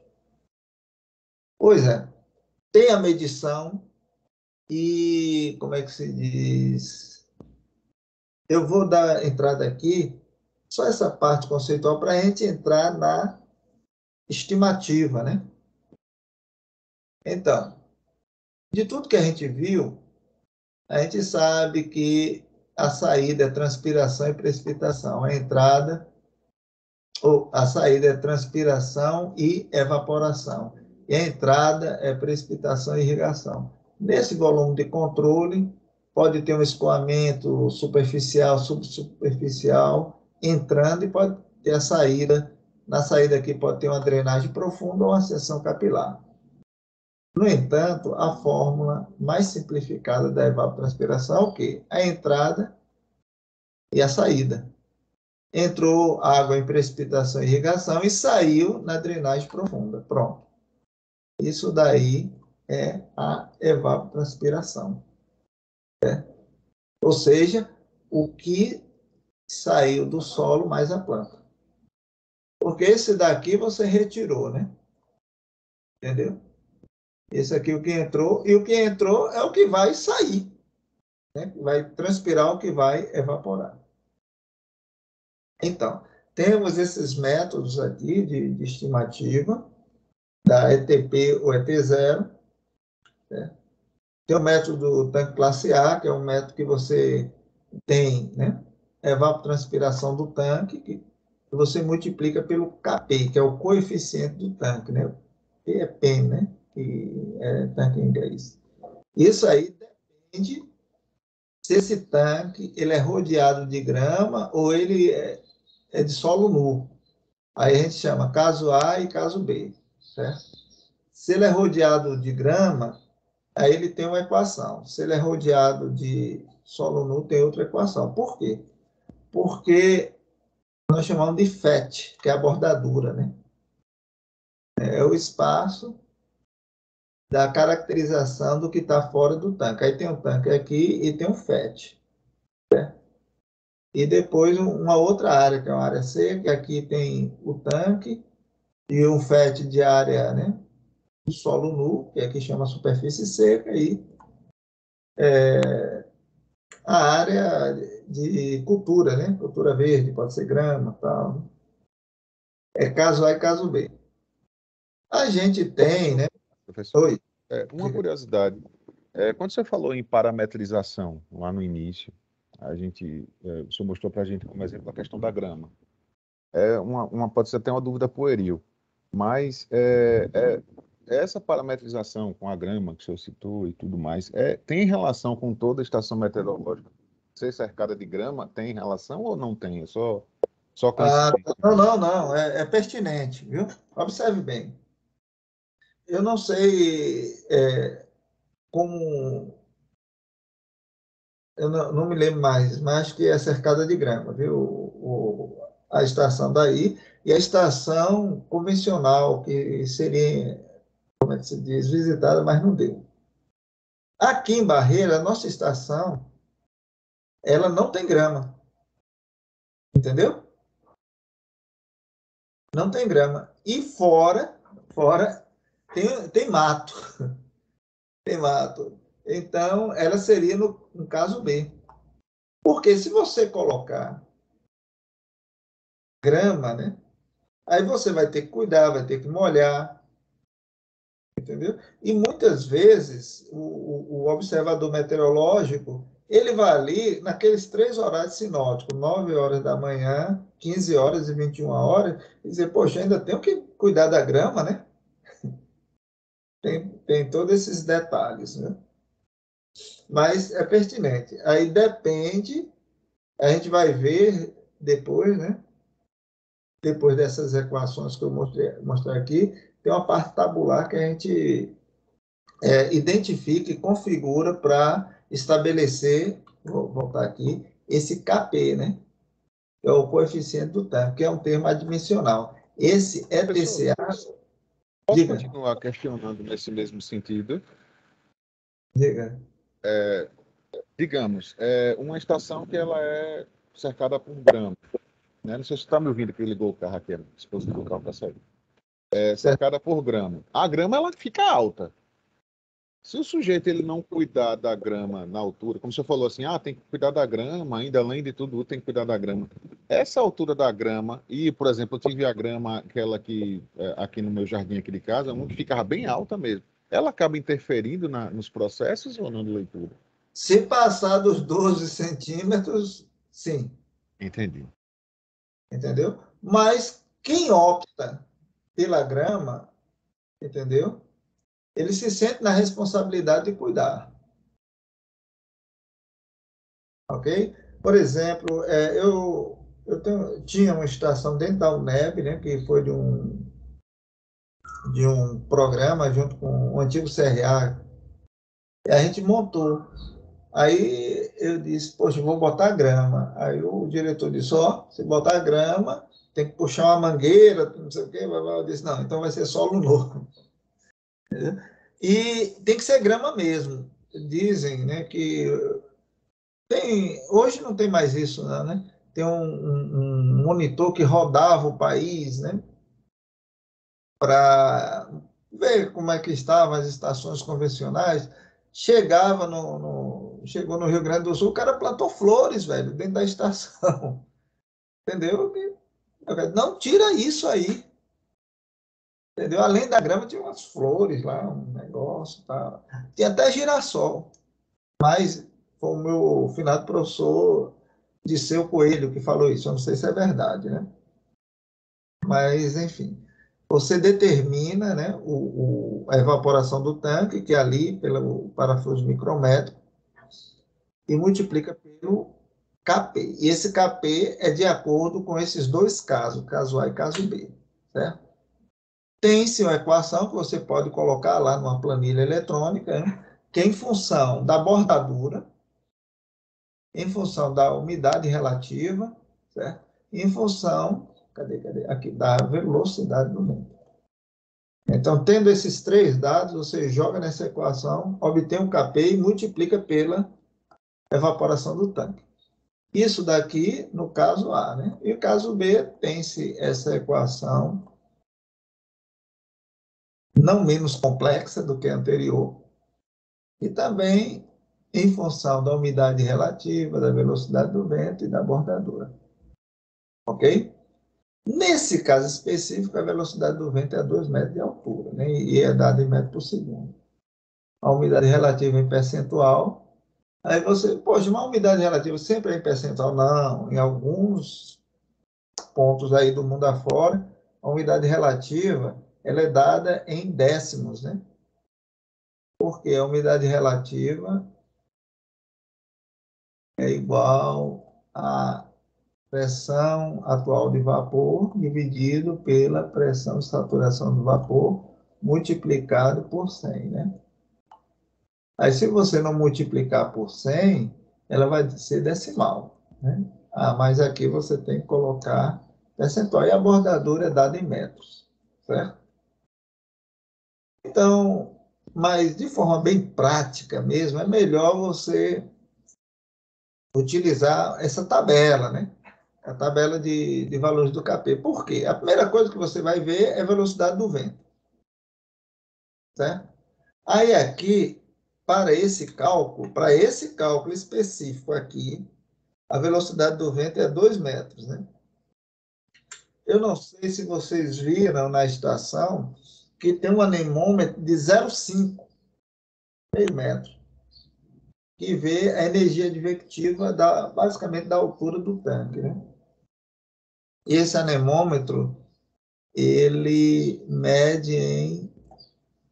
Pois é, tem a medição e, como é que se diz? Eu vou dar entrada aqui, só essa parte conceitual, para a gente entrar na estimativa, né? Então, de tudo que a gente viu, a gente sabe que a saída é transpiração e precipitação, a entrada ou a saída é transpiração e evaporação, e a entrada é precipitação e irrigação. Nesse volume de controle, pode ter um escoamento superficial, subsuperficial, entrando, e pode ter a saída. Na saída aqui pode ter uma drenagem profunda ou uma seção capilar. No entanto, a fórmula mais simplificada da evapotranspiração é o quê? A entrada e a saída. Entrou água em precipitação e irrigação e saiu na drenagem profunda. Pronto. Isso daí é a evapotranspiração. Ou seja, o que saiu do solo mais a planta. Porque esse daqui você retirou, né? Entendeu? Esse aqui é o que entrou, e o que entrou é o que vai sair, né? Vai transpirar o que vai evaporar. Então, temos esses métodos aqui de estimativa, da ETP ou ET0. Né? Tem o método do tanque classe A, que é um método que você tem, né? Evapotranspiração do tanque, que você multiplica pelo Kp, que é o coeficiente do tanque, né? P é PEM, né? Que é tanque em inglês. Isso aí depende se esse tanque ele é rodeado de grama ou ele é de solo nu. Aí a gente chama caso A e caso B, certo? Se ele é rodeado de grama, aí ele tem uma equação. Se ele é rodeado de solo nu, tem outra equação. Por quê? Porque nós chamamos de FET, que é a bordadura, né? É o espaço da caracterização do que está fora do tanque. Aí tem um tanque aqui e tem um FET. Certo? E depois uma outra área, que é uma área seca, que aqui tem o tanque e um FET de área, né? Do solo nu, que aqui chama superfície seca, e a área de cultura, né? Cultura verde, pode ser grama, tal. É caso A e caso B. A gente tem, né? Professor, Oi. uma curiosidade. Quando você falou em parametrização, lá no início, o senhor mostrou para a gente como exemplo a questão da grama. Pode ser até uma dúvida pueril, mas essa parametrização com a grama que o senhor citou e tudo mais, tem relação com toda a estação meteorológica? Ser cercada de grama tem relação ou não tem? É só coincidência? Não. É pertinente, viu? Observe bem. Eu não sei como. Eu não me lembro mais, mas acho que é cercada de grama, viu? A estação daí e a estação convencional, que seria, como é que se diz, visitada, mas não deu. Aqui em Barreira, a nossa estação, ela não tem grama, entendeu? Não tem grama. E fora tem mato, tem mato. Então, ela seria no caso B. Porque se você colocar grama, né? Aí você vai ter que cuidar, vai ter que molhar, entendeu? E muitas vezes o observador meteorológico, ele vai ali naqueles 3 horários sinóticos, 9 horas da manhã, 15 horas e 21 horas, e dizer, poxa, ainda tenho que cuidar da grama, né? Tem todos esses detalhes, né? Mas é pertinente. Aí depende, a gente vai ver depois, né? Depois dessas equações que eu mostrei aqui, tem uma parte tabular que a gente identifica e configura para estabelecer, vou voltar aqui, esse KP, né? Que é o coeficiente do tanque, que é um termo adimensional. Esse Professor, ETCA, posso diga, continuar questionando nesse mesmo sentido? diga. Digamos, uma estação que ela é cercada por grama, né? Não sei se você está me ouvindo, que ligou o carro aqui, a esposa do carro para sair. Cercada por grama. A grama, ela fica alta. Se o sujeito ele não cuidar da grama na altura, como você falou assim, tem que cuidar da grama, ainda além de tudo, tem que cuidar da grama. Essa altura da grama, e, por exemplo, eu tive a grama, aquela que, aqui no meu jardim aqui de casa, uma que ficava bem alta mesmo. Ela acaba interferindo nos processos ou não de leitura? Se passar dos 12 centímetros, sim, Entendi. entendeu? Mas quem opta pela grama, entendeu? Ele se sente na responsabilidade de cuidar, ok? Por exemplo, tinha uma estação dentro da UNEB, né, que foi de um programa junto com o antigo CRA, e a gente montou. Aí eu disse, poxa, eu vou botar grama. Aí o diretor disse, se botar grama, tem que puxar uma mangueira, não sei o quê. Eu disse, não, então vai ser solo novo. E tem que ser grama mesmo. Dizem, né, que hoje não tem mais isso, não, né? Tem um monitor que rodava o país, né, para ver como é que estavam as estações convencionais. Chegou no Rio Grande do Sul, o cara plantou flores, velho, dentro da estação. Entendeu? Não tira isso aí. Entendeu? Além da grama, tinha umas flores lá, um negócio, tá. Tinha até girassol. Mas foi o meu finado professor Disseu Coelho que falou isso. Eu não sei se é verdade, né? Mas, enfim, você determina, né, a evaporação do tanque, que é ali pelo parafuso micrométrico, e multiplica pelo Kp. E esse Kp é de acordo com esses dois casos, caso A e caso B, certo? Tem-se uma equação que você pode colocar lá numa planilha eletrônica, né, que é em função da bordadura, em função da umidade relativa, certo? E em função, cadê? Aqui, da velocidade do vento. Então, tendo esses três dados, você joga nessa equação, obtém um Kp e multiplica pela evaporação do tanque. Isso daqui no caso A, né? E o caso B tem-se essa equação não menos complexa do que a anterior e também em função da umidade relativa, da velocidade do vento e da bordadura. Ok? Nesse caso específico, a velocidade do vento é 2 metros de altura, né? E é dada em metros por segundo. A umidade relativa em percentual. Aí você, poxa, uma umidade relativa sempre é em percentual? Não, em alguns pontos aí do mundo afora, a umidade relativa ela é dada em décimos, né? Porque a umidade relativa é igual à pressão atual de vapor dividido pela pressão de saturação do vapor multiplicado por 100, né? Aí, se você não multiplicar por 100, ela vai ser decimal, né? Mas aqui você tem que colocar percentual. E a bordadura é dada em metros, certo? Então, mas de forma bem prática mesmo, é melhor você utilizar essa tabela, né? A tabela de valores do KP. Por quê? A primeira coisa que você vai ver é a velocidade do vento, certo? Aí aqui, para esse cálculo específico aqui, a velocidade do vento é 2 metros, né? Eu não sei se vocês viram na estação que tem um anemômetro de 0,5, meio metro, que vê a energia advectiva basicamente da altura do tanque, né? E esse anemômetro, ele mede em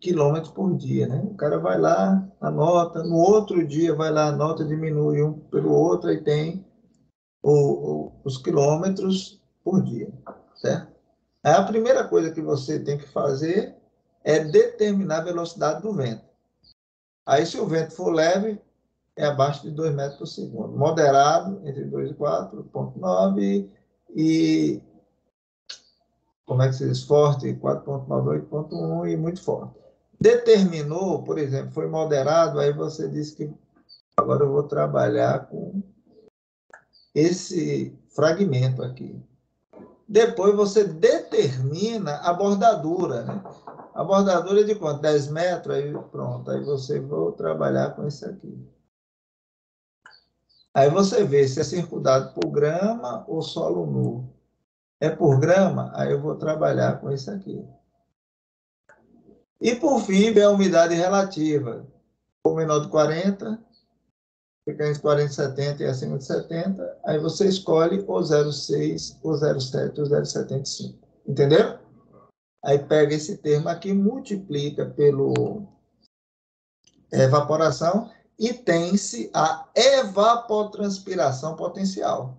quilômetros por dia, né? O cara vai lá, anota, no outro dia vai lá, anota, diminui um pelo outro, e tem os quilômetros por dia, certo? Aí a primeira coisa que você tem que fazer é determinar a velocidade do vento. Aí, se o vento for leve, é abaixo de 2 metros por segundo. Moderado, entre 2 e 4,9, e, como é que se diz? Forte, 4,9, 8,1, e muito forte. Determinou, por exemplo, foi moderado, aí você diz que agora eu vou trabalhar com esse fragmento aqui. Depois você determina a bordadura, né? A bordadura é de quanto? 10 metros? Aí pronto, aí você vai trabalhar com isso aqui. Aí você vê se é circundado por grama ou solo nu. É por grama? Aí eu vou trabalhar com isso aqui. E por fim, vem a umidade relativa. For menor de 40, fica entre 40 e 70 e acima de 70, aí você escolhe o 0,6, o 0,7, o 0,75. Entendeu? Aí pega esse termo aqui, multiplica pelo evaporação e tem-se a evapotranspiração potencial.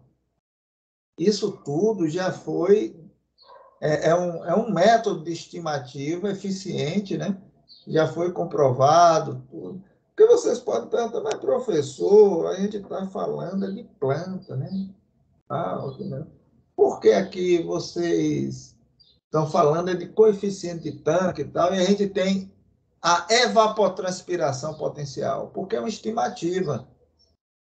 Isso tudo já foi, é um método de estimativa eficiente, né? Já foi comprovado tudo. Porque vocês podem perguntar, mas professor, a gente está falando de planta, né? Por que aqui vocês estão falando de coeficiente de tanque e tal, e a gente tem a evapotranspiração potencial, porque é uma estimativa.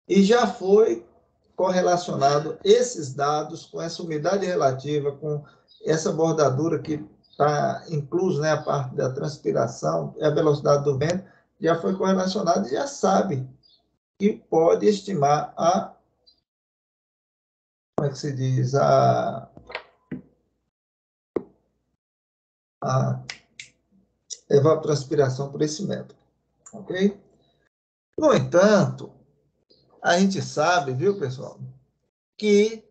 E já foi correlacionado esses dados com essa umidade relativa, com essa bordadura que está incluso, né, a parte da transpiração, a velocidade do vento, já foi correlacionado e já sabe que pode estimar como é que se diz, a evapotranspiração por esse método, ok? No entanto, a gente sabe, viu, pessoal, que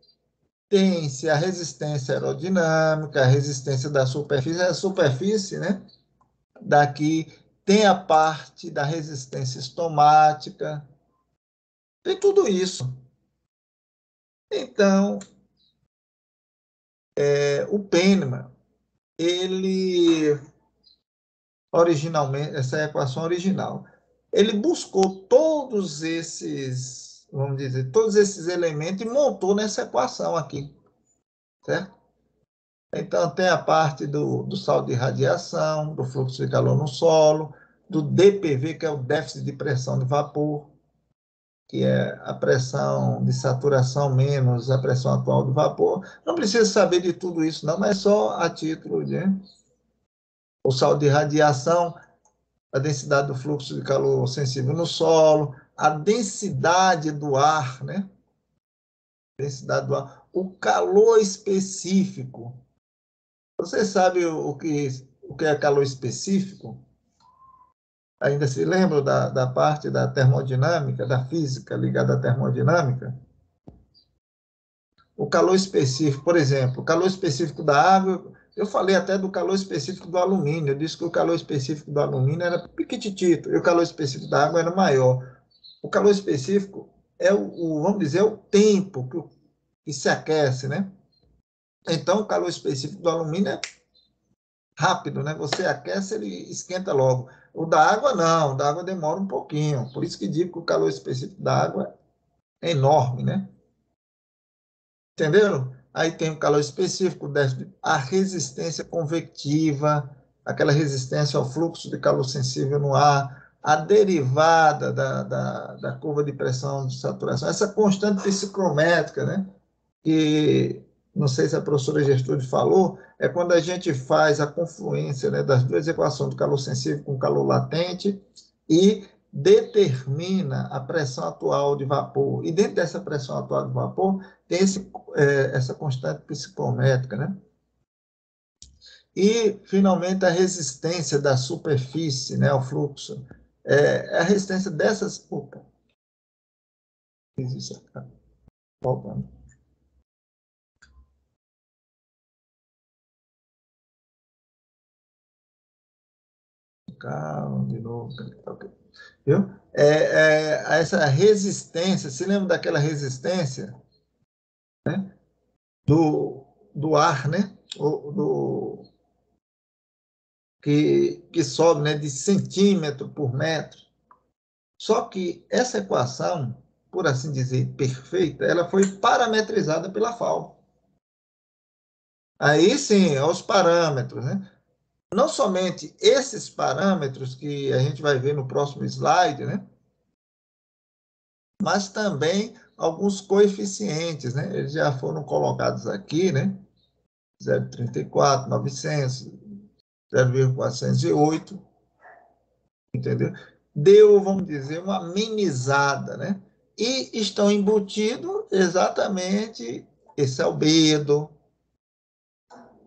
tem-se a resistência aerodinâmica, a resistência da superfície, a superfície, né? Daqui tem a parte da resistência estomática, tem tudo isso. Então, o Penman, ele originalmente, essa é a equação original, ele buscou todos esses, vamos dizer, todos esses elementos e montou nessa equação aqui, certo? Então, tem a parte do saldo de radiação, do fluxo de calor no solo, do DPV, que é o déficit de pressão de vapor, que é a pressão de saturação menos a pressão atual do vapor. Não precisa saber de tudo isso, não, mas só a título de o saldo de radiação, a densidade do fluxo de calor sensível no solo, a densidade do ar, né? Densidade do ar, o calor específico. Você sabe o que é calor específico? Ainda se lembra da parte da termodinâmica, da física ligada à termodinâmica? O calor específico, por exemplo, o calor específico da água, eu falei até do calor específico do alumínio, eu disse que o calor específico do alumínio era pequititito, e o calor específico da água era maior. O calor específico é vamos dizer, o tempo que se aquece, né? Então, o calor específico do alumínio é rápido, né? Você aquece, ele esquenta logo. O da água, não. O da água demora um pouquinho. Por isso que digo que o calor específico da água é enorme, né? Entenderam? Aí tem o calor específico, a resistência convectiva, aquela resistência ao fluxo de calor sensível no ar, a derivada da curva de pressão de saturação, essa constante psicrométrica, né? Que, não sei se a professora Gertrude falou, é quando a gente faz a confluência, né, das duas equações do calor sensível com calor latente e determina a pressão atual de vapor. E dentro dessa pressão atual de vapor tem essa constante psicométrica, né? E, finalmente, a resistência da superfície, né, ao fluxo. A resistência dessas... Opa! Fiz isso aqui. Voltando. Calma, de novo. Viu? Essa resistência, se lembra daquela resistência, né? do ar, né? Que sobe, né? De centímetro por metro. Só que essa equação, por assim dizer, perfeita, ela foi parametrizada pela FAO. Aí sim, os parâmetros, né? Não somente esses parâmetros que a gente vai ver no próximo slide, né? Mas também alguns coeficientes, né? Eles já foram colocados aqui, né? 0,34, 900, 0,408, entendeu? Deu, vamos dizer, uma minimizada, né? E estão embutidos exatamente esse albedo.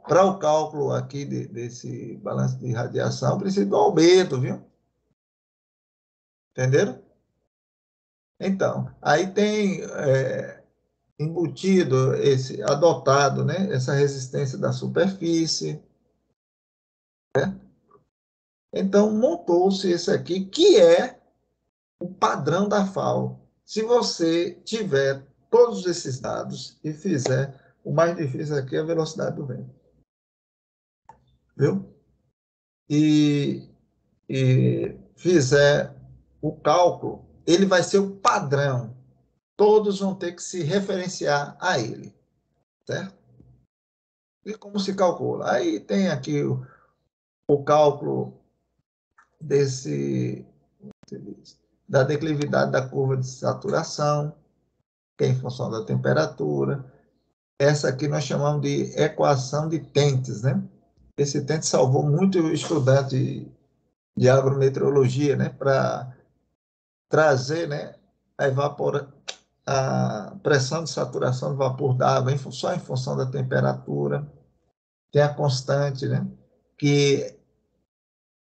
Para o cálculo aqui desse balanço de radiação, precisa do albedo, viu? Entenderam? Então, aí tem embutido, adotado, né? Essa resistência da superfície, né? Então, montou-se esse aqui, que é o padrão da FAO. Se você tiver todos esses dados e fizer, o mais difícil aqui é a velocidade do vento. Viu? E fizer o cálculo, ele vai ser o padrão. Todos vão ter que se referenciar a ele, certo? E como se calcula? Aí tem aqui o cálculo da declividade da curva de saturação, que é em função da temperatura. Essa aqui nós chamamos de equação de Tentes, né? Esse Tentes salvou muito estudante de agrometeorologia, né? Para trazer, né? A pressão de saturação do vapor d'água só em função da temperatura. Tem a constante, né? Que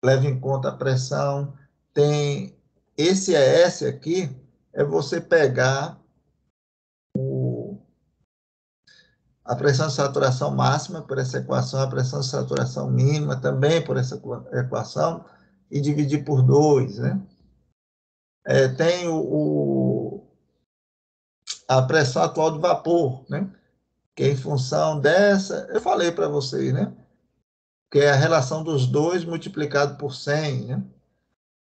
leva em conta a pressão. Tem esse ES aqui, é você pegar a pressão de saturação máxima por essa equação, a pressão de saturação mínima também por essa equação, e dividir por 2, né? Tem a pressão atual de vapor, né? Que é em função dessa, eu falei para vocês, né? Que é a relação dos dois multiplicado por 100, né?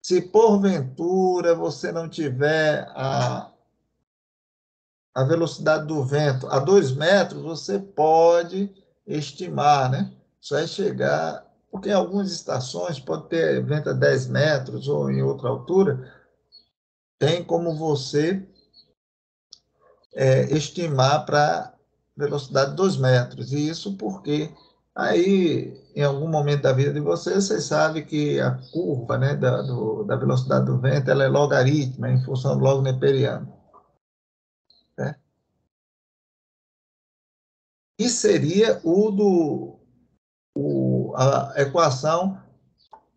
Se porventura você não tiver a velocidade do vento a 2 metros, você pode estimar, né? Só é chegar, porque em algumas estações pode ter vento a 10 metros ou em outra altura, tem como você estimar para velocidade de 2 metros. E isso porque Aí, em algum momento da vida de vocês, vocês sabem que a curva, né, da velocidade do vento, ela é logarítmica em função do log neperiano, né? E seria a equação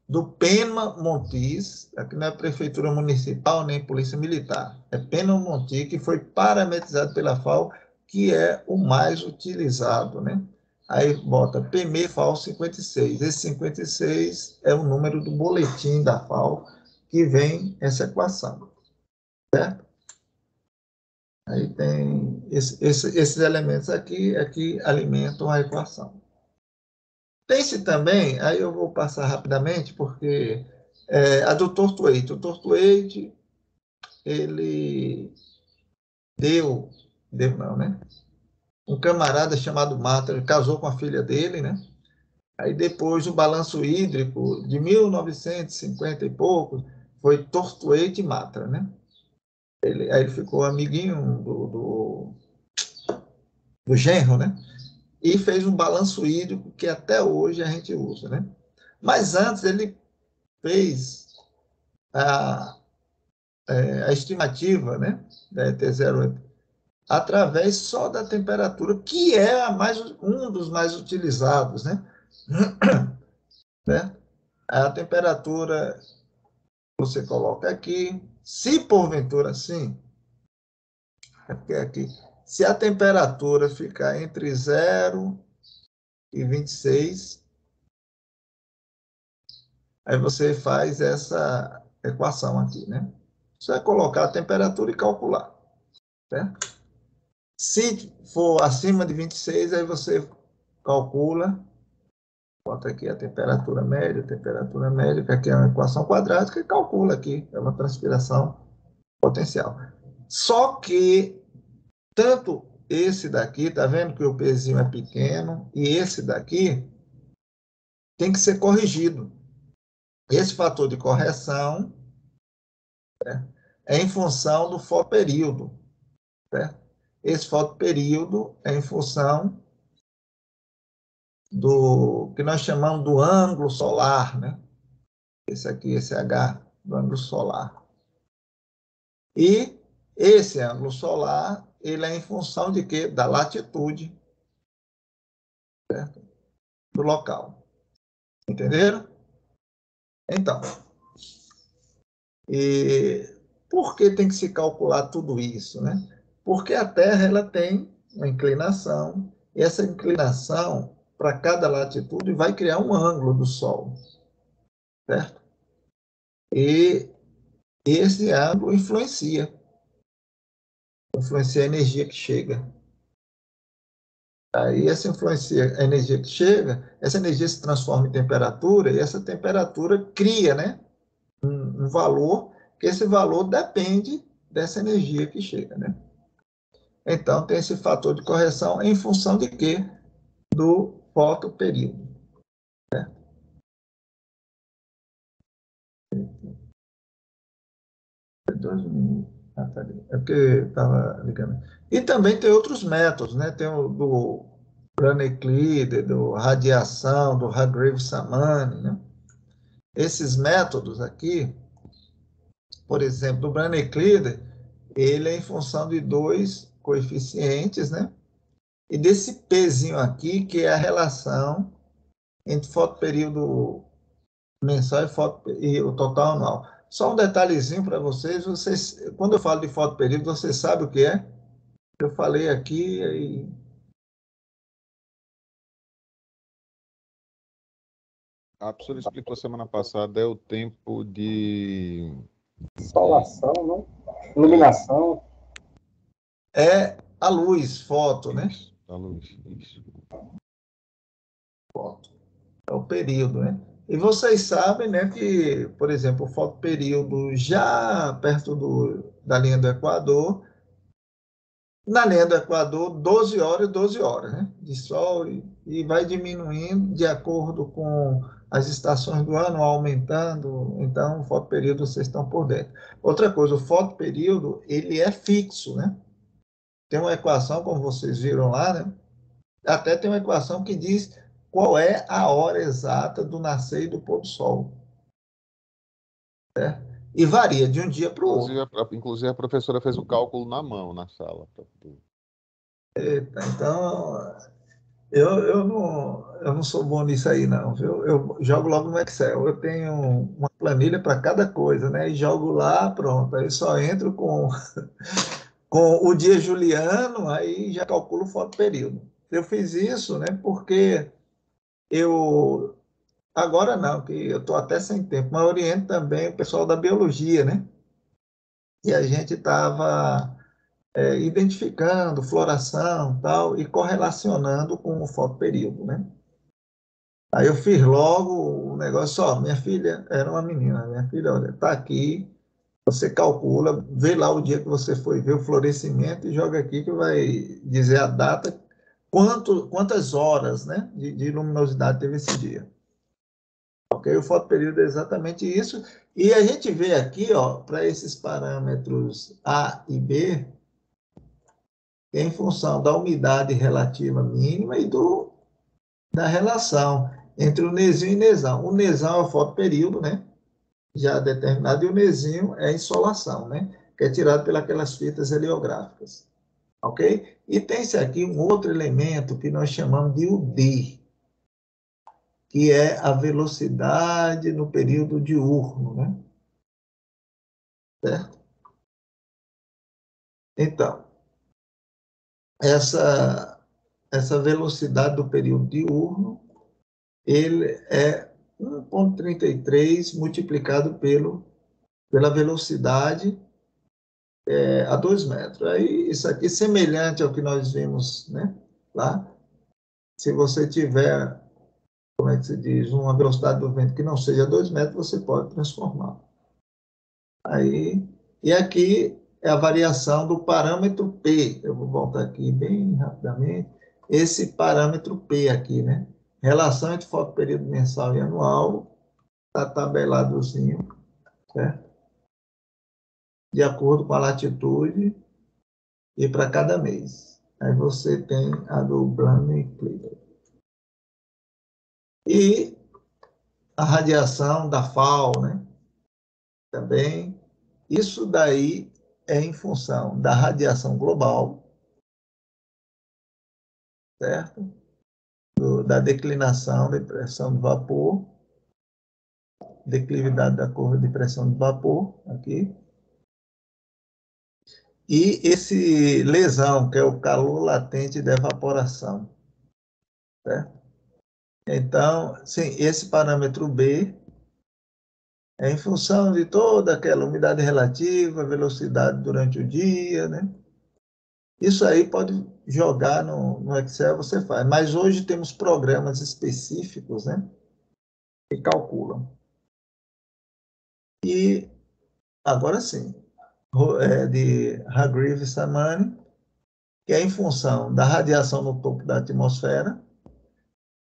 do Penma-Montis, aqui não é prefeitura municipal nem polícia militar, é Penma-Montis, que foi parametrizado pela FAO, que é o mais utilizado, né? Aí bota PME FAO 56. Esse 56 é o número do boletim da FAO que vem essa equação, certo? Aí tem esses elementos aqui alimentam a equação. Tem-se também, aí eu vou passar rapidamente, porque a do Tortueite. O Tortueite, ele deu não, né? Um camarada chamado Mata, ele casou com a filha dele, né? Aí depois o balanço hídrico de 1950 e pouco foi Tortueite e Matra, né? Aí ele ficou amiguinho do genro, né? E fez um balanço hídrico que até hoje a gente usa, né? Mas antes ele fez a, a estimativa, né, da ET0 através só da temperatura, que é um dos mais utilizados, né? né? A temperatura você coloca aqui, se porventura sim, é porque aqui, se a temperatura ficar entre 0 e 26, aí você faz essa equação aqui, né? Você vai colocar a temperatura e calcular, certo? Se for acima de 26, aí você calcula, bota aqui a temperatura média, que aqui é uma equação quadrática, e calcula aqui, é uma transpiração potencial. Só que, tanto esse daqui, tá vendo que o pezinho é pequeno, e esse daqui tem que ser corrigido. Esse fator de correção, né, é em função do fotoperíodo, certo? Esse fotoperíodo é em função do que nós chamamos do ângulo solar, né? Esse aqui, esse H, do ângulo solar. E esse ângulo solar, ele é em função de quê? Da latitude, certo? Do local. Entenderam? Então, por que tem que se calcular tudo isso, né? Porque a Terra ela tem uma inclinação, e essa inclinação, para cada latitude, vai criar um ângulo do Sol, certo? E esse ângulo influencia a energia que chega. Aí essa influencia a energia que chega, essa energia se transforma em temperatura, e essa temperatura cria, né, um valor, que esse valor depende dessa energia que chega, né? Então, tem esse fator de correção em função de quê? Do fotoperíodo. Né? É porque estava ligando. E também tem outros métodos, né? Tem o do Brandt-Euclide, do radiação, do Hargreaves-Samani, né? Esses métodos aqui, por exemplo, do Brandt-Euclide, ele é em função de dois coeficientes, né? E desse pezinho aqui, que é a relação entre fotoperíodo mensal e o total anual. Só um detalhezinho para vocês, quando eu falo de fotoperíodo, vocês sabem o que é? Eu falei aqui e... A professora explicou semana passada, é o tempo de... Insolação, não? Iluminação. É a luz, foto, né? A luz, isso. Foto. É o período, né? E vocês sabem, né, que, por exemplo, o fotoperíodo já perto da linha do Equador, na linha do Equador, 12 horas, 12 horas, né, de sol, e vai diminuindo de acordo com as estações do ano, aumentando, então o fotoperíodo vocês estão por dentro. Outra coisa, o fotoperíodo, ele é fixo, né? Tem uma equação, como vocês viram lá, né? Até tem uma equação que diz qual é a hora exata do nascer e do pôr do sol. Certo? E varia de um dia para o outro. Inclusive, a professora fez o cálculo na mão, na sala. Então, eu não sou bom nisso aí, não, viu? Eu jogo logo no Excel. Eu tenho uma planilha para cada coisa, né? E jogo lá, pronto. Aí só entro com o dia juliano, aí já calculo o fotoperíodo. Eu fiz isso, né? Porque eu... Agora não, que eu estou até sem tempo, mas oriento também o pessoal da biologia, né? E a gente estava identificando floração tal, e correlacionando com o fotoperíodo, né? Aí eu fiz logo o negócio, ó, minha filha era uma menina, minha filha, olha, tá aqui, você calcula, vê lá o dia que você foi ver o florescimento e joga aqui que vai dizer a data, quantas horas, né, de luminosidade teve esse dia. Ok? O fotoperíodo é exatamente isso. E a gente vê aqui, ó, para esses parâmetros A e B, em função da umidade relativa mínima e da relação entre o nesinho e nesão. O nesão é o fotoperíodo, né? Já determinado, e o nesinho é a insolação, né? Que é tirado pelas fitas heliográficas. Ok? E tem-se aqui um outro elemento que nós chamamos de UD, que é a velocidade no período diurno, né? Certo? Então, essa velocidade do período diurno, ele é 1,33 multiplicado pela velocidade a 2 metros. Aí, isso aqui, semelhante ao que nós vimos, né, lá, se você tiver, como é que se diz, uma velocidade do vento que não seja 2 metros, você pode transformar. Aí, e aqui é a variação do parâmetro P. Eu vou voltar aqui bem rapidamente. Esse parâmetro P aqui, né? Relação entre fotoperíodo mensal e anual, está tabeladozinho, certo? De acordo com a latitude e para cada mês. Aí você tem a do Blaney-Cleaver. E a radiação da FAO, né? Também. Isso daí é em função da radiação global, certo? Da declinação da pressão do vapor, declividade da curva de pressão do vapor, aqui. E esse lesão, que é o calor latente de evaporação, certo? Então, sim, esse parâmetro B é em função de toda aquela umidade relativa, velocidade durante o dia, né? Isso aí pode jogar no Excel, você faz. Mas hoje temos programas específicos, né? Que calculam. E agora sim, de Hargreaves-Samani, que é em função da radiação no topo da atmosfera.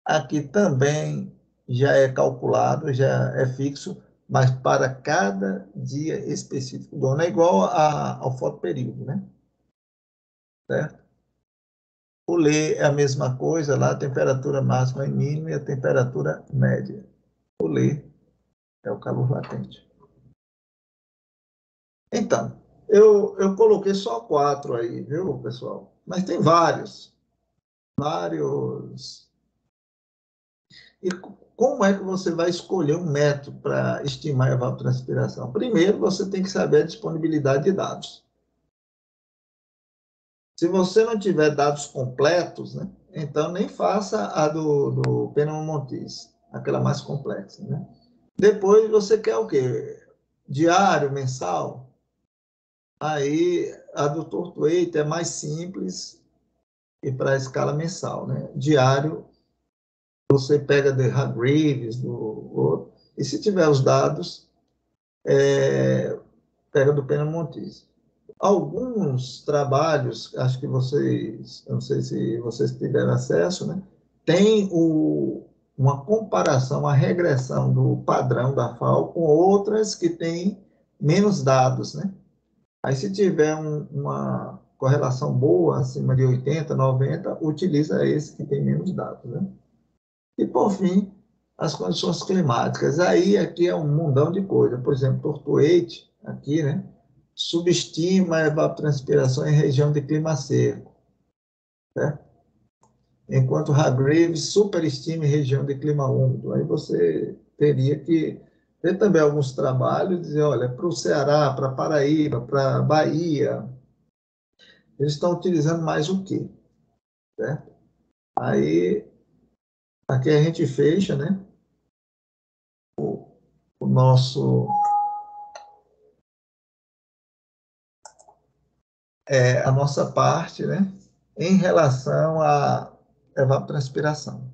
Aqui também já é calculado, já é fixo, mas para cada dia específico do ano. É igual ao fotoperíodo, né? Certo? O Lê é a mesma coisa, lá a temperatura máxima e mínima e a temperatura média. O Lê é o calor latente. Então, eu coloquei só 4 aí, viu, pessoal? Mas tem vários. E como é que você vai escolher um método para estimar a evapotranspiração? Primeiro, você tem que saber a disponibilidade de dados. Se você não tiver dados completos, né, então nem faça a do Penman-Montis, aquela mais complexa, né? Depois você quer o quê? Diário, mensal? Aí a do Tortueito é mais simples e para a escala mensal, né? Diário, você pega de Hargreaves, do outro, e se tiver os dados, pega do Penman-Montis. Alguns trabalhos, acho que vocês, eu não sei se vocês tiveram acesso, né? Tem uma comparação, uma regressão do padrão da FAO com outras que têm menos dados, né? Aí, se tiver uma correlação boa, acima de 80, 90, utiliza esse que tem menos dados, né? E, por fim, as condições climáticas. Aí, aqui é um mundão de coisa. Por exemplo, Tortuete, aqui, né, subestima a evapotranspiração em região de clima seco, né? Enquanto Hargreaves superestima em região de clima úmido. Aí você teria que ter também alguns trabalhos, dizer, olha, para o Ceará, para Paraíba, para Bahia, eles estão utilizando mais o quê? Né? Aí, aqui a gente fecha, né, o nosso, a nossa parte, né, em relação à evapotranspiração.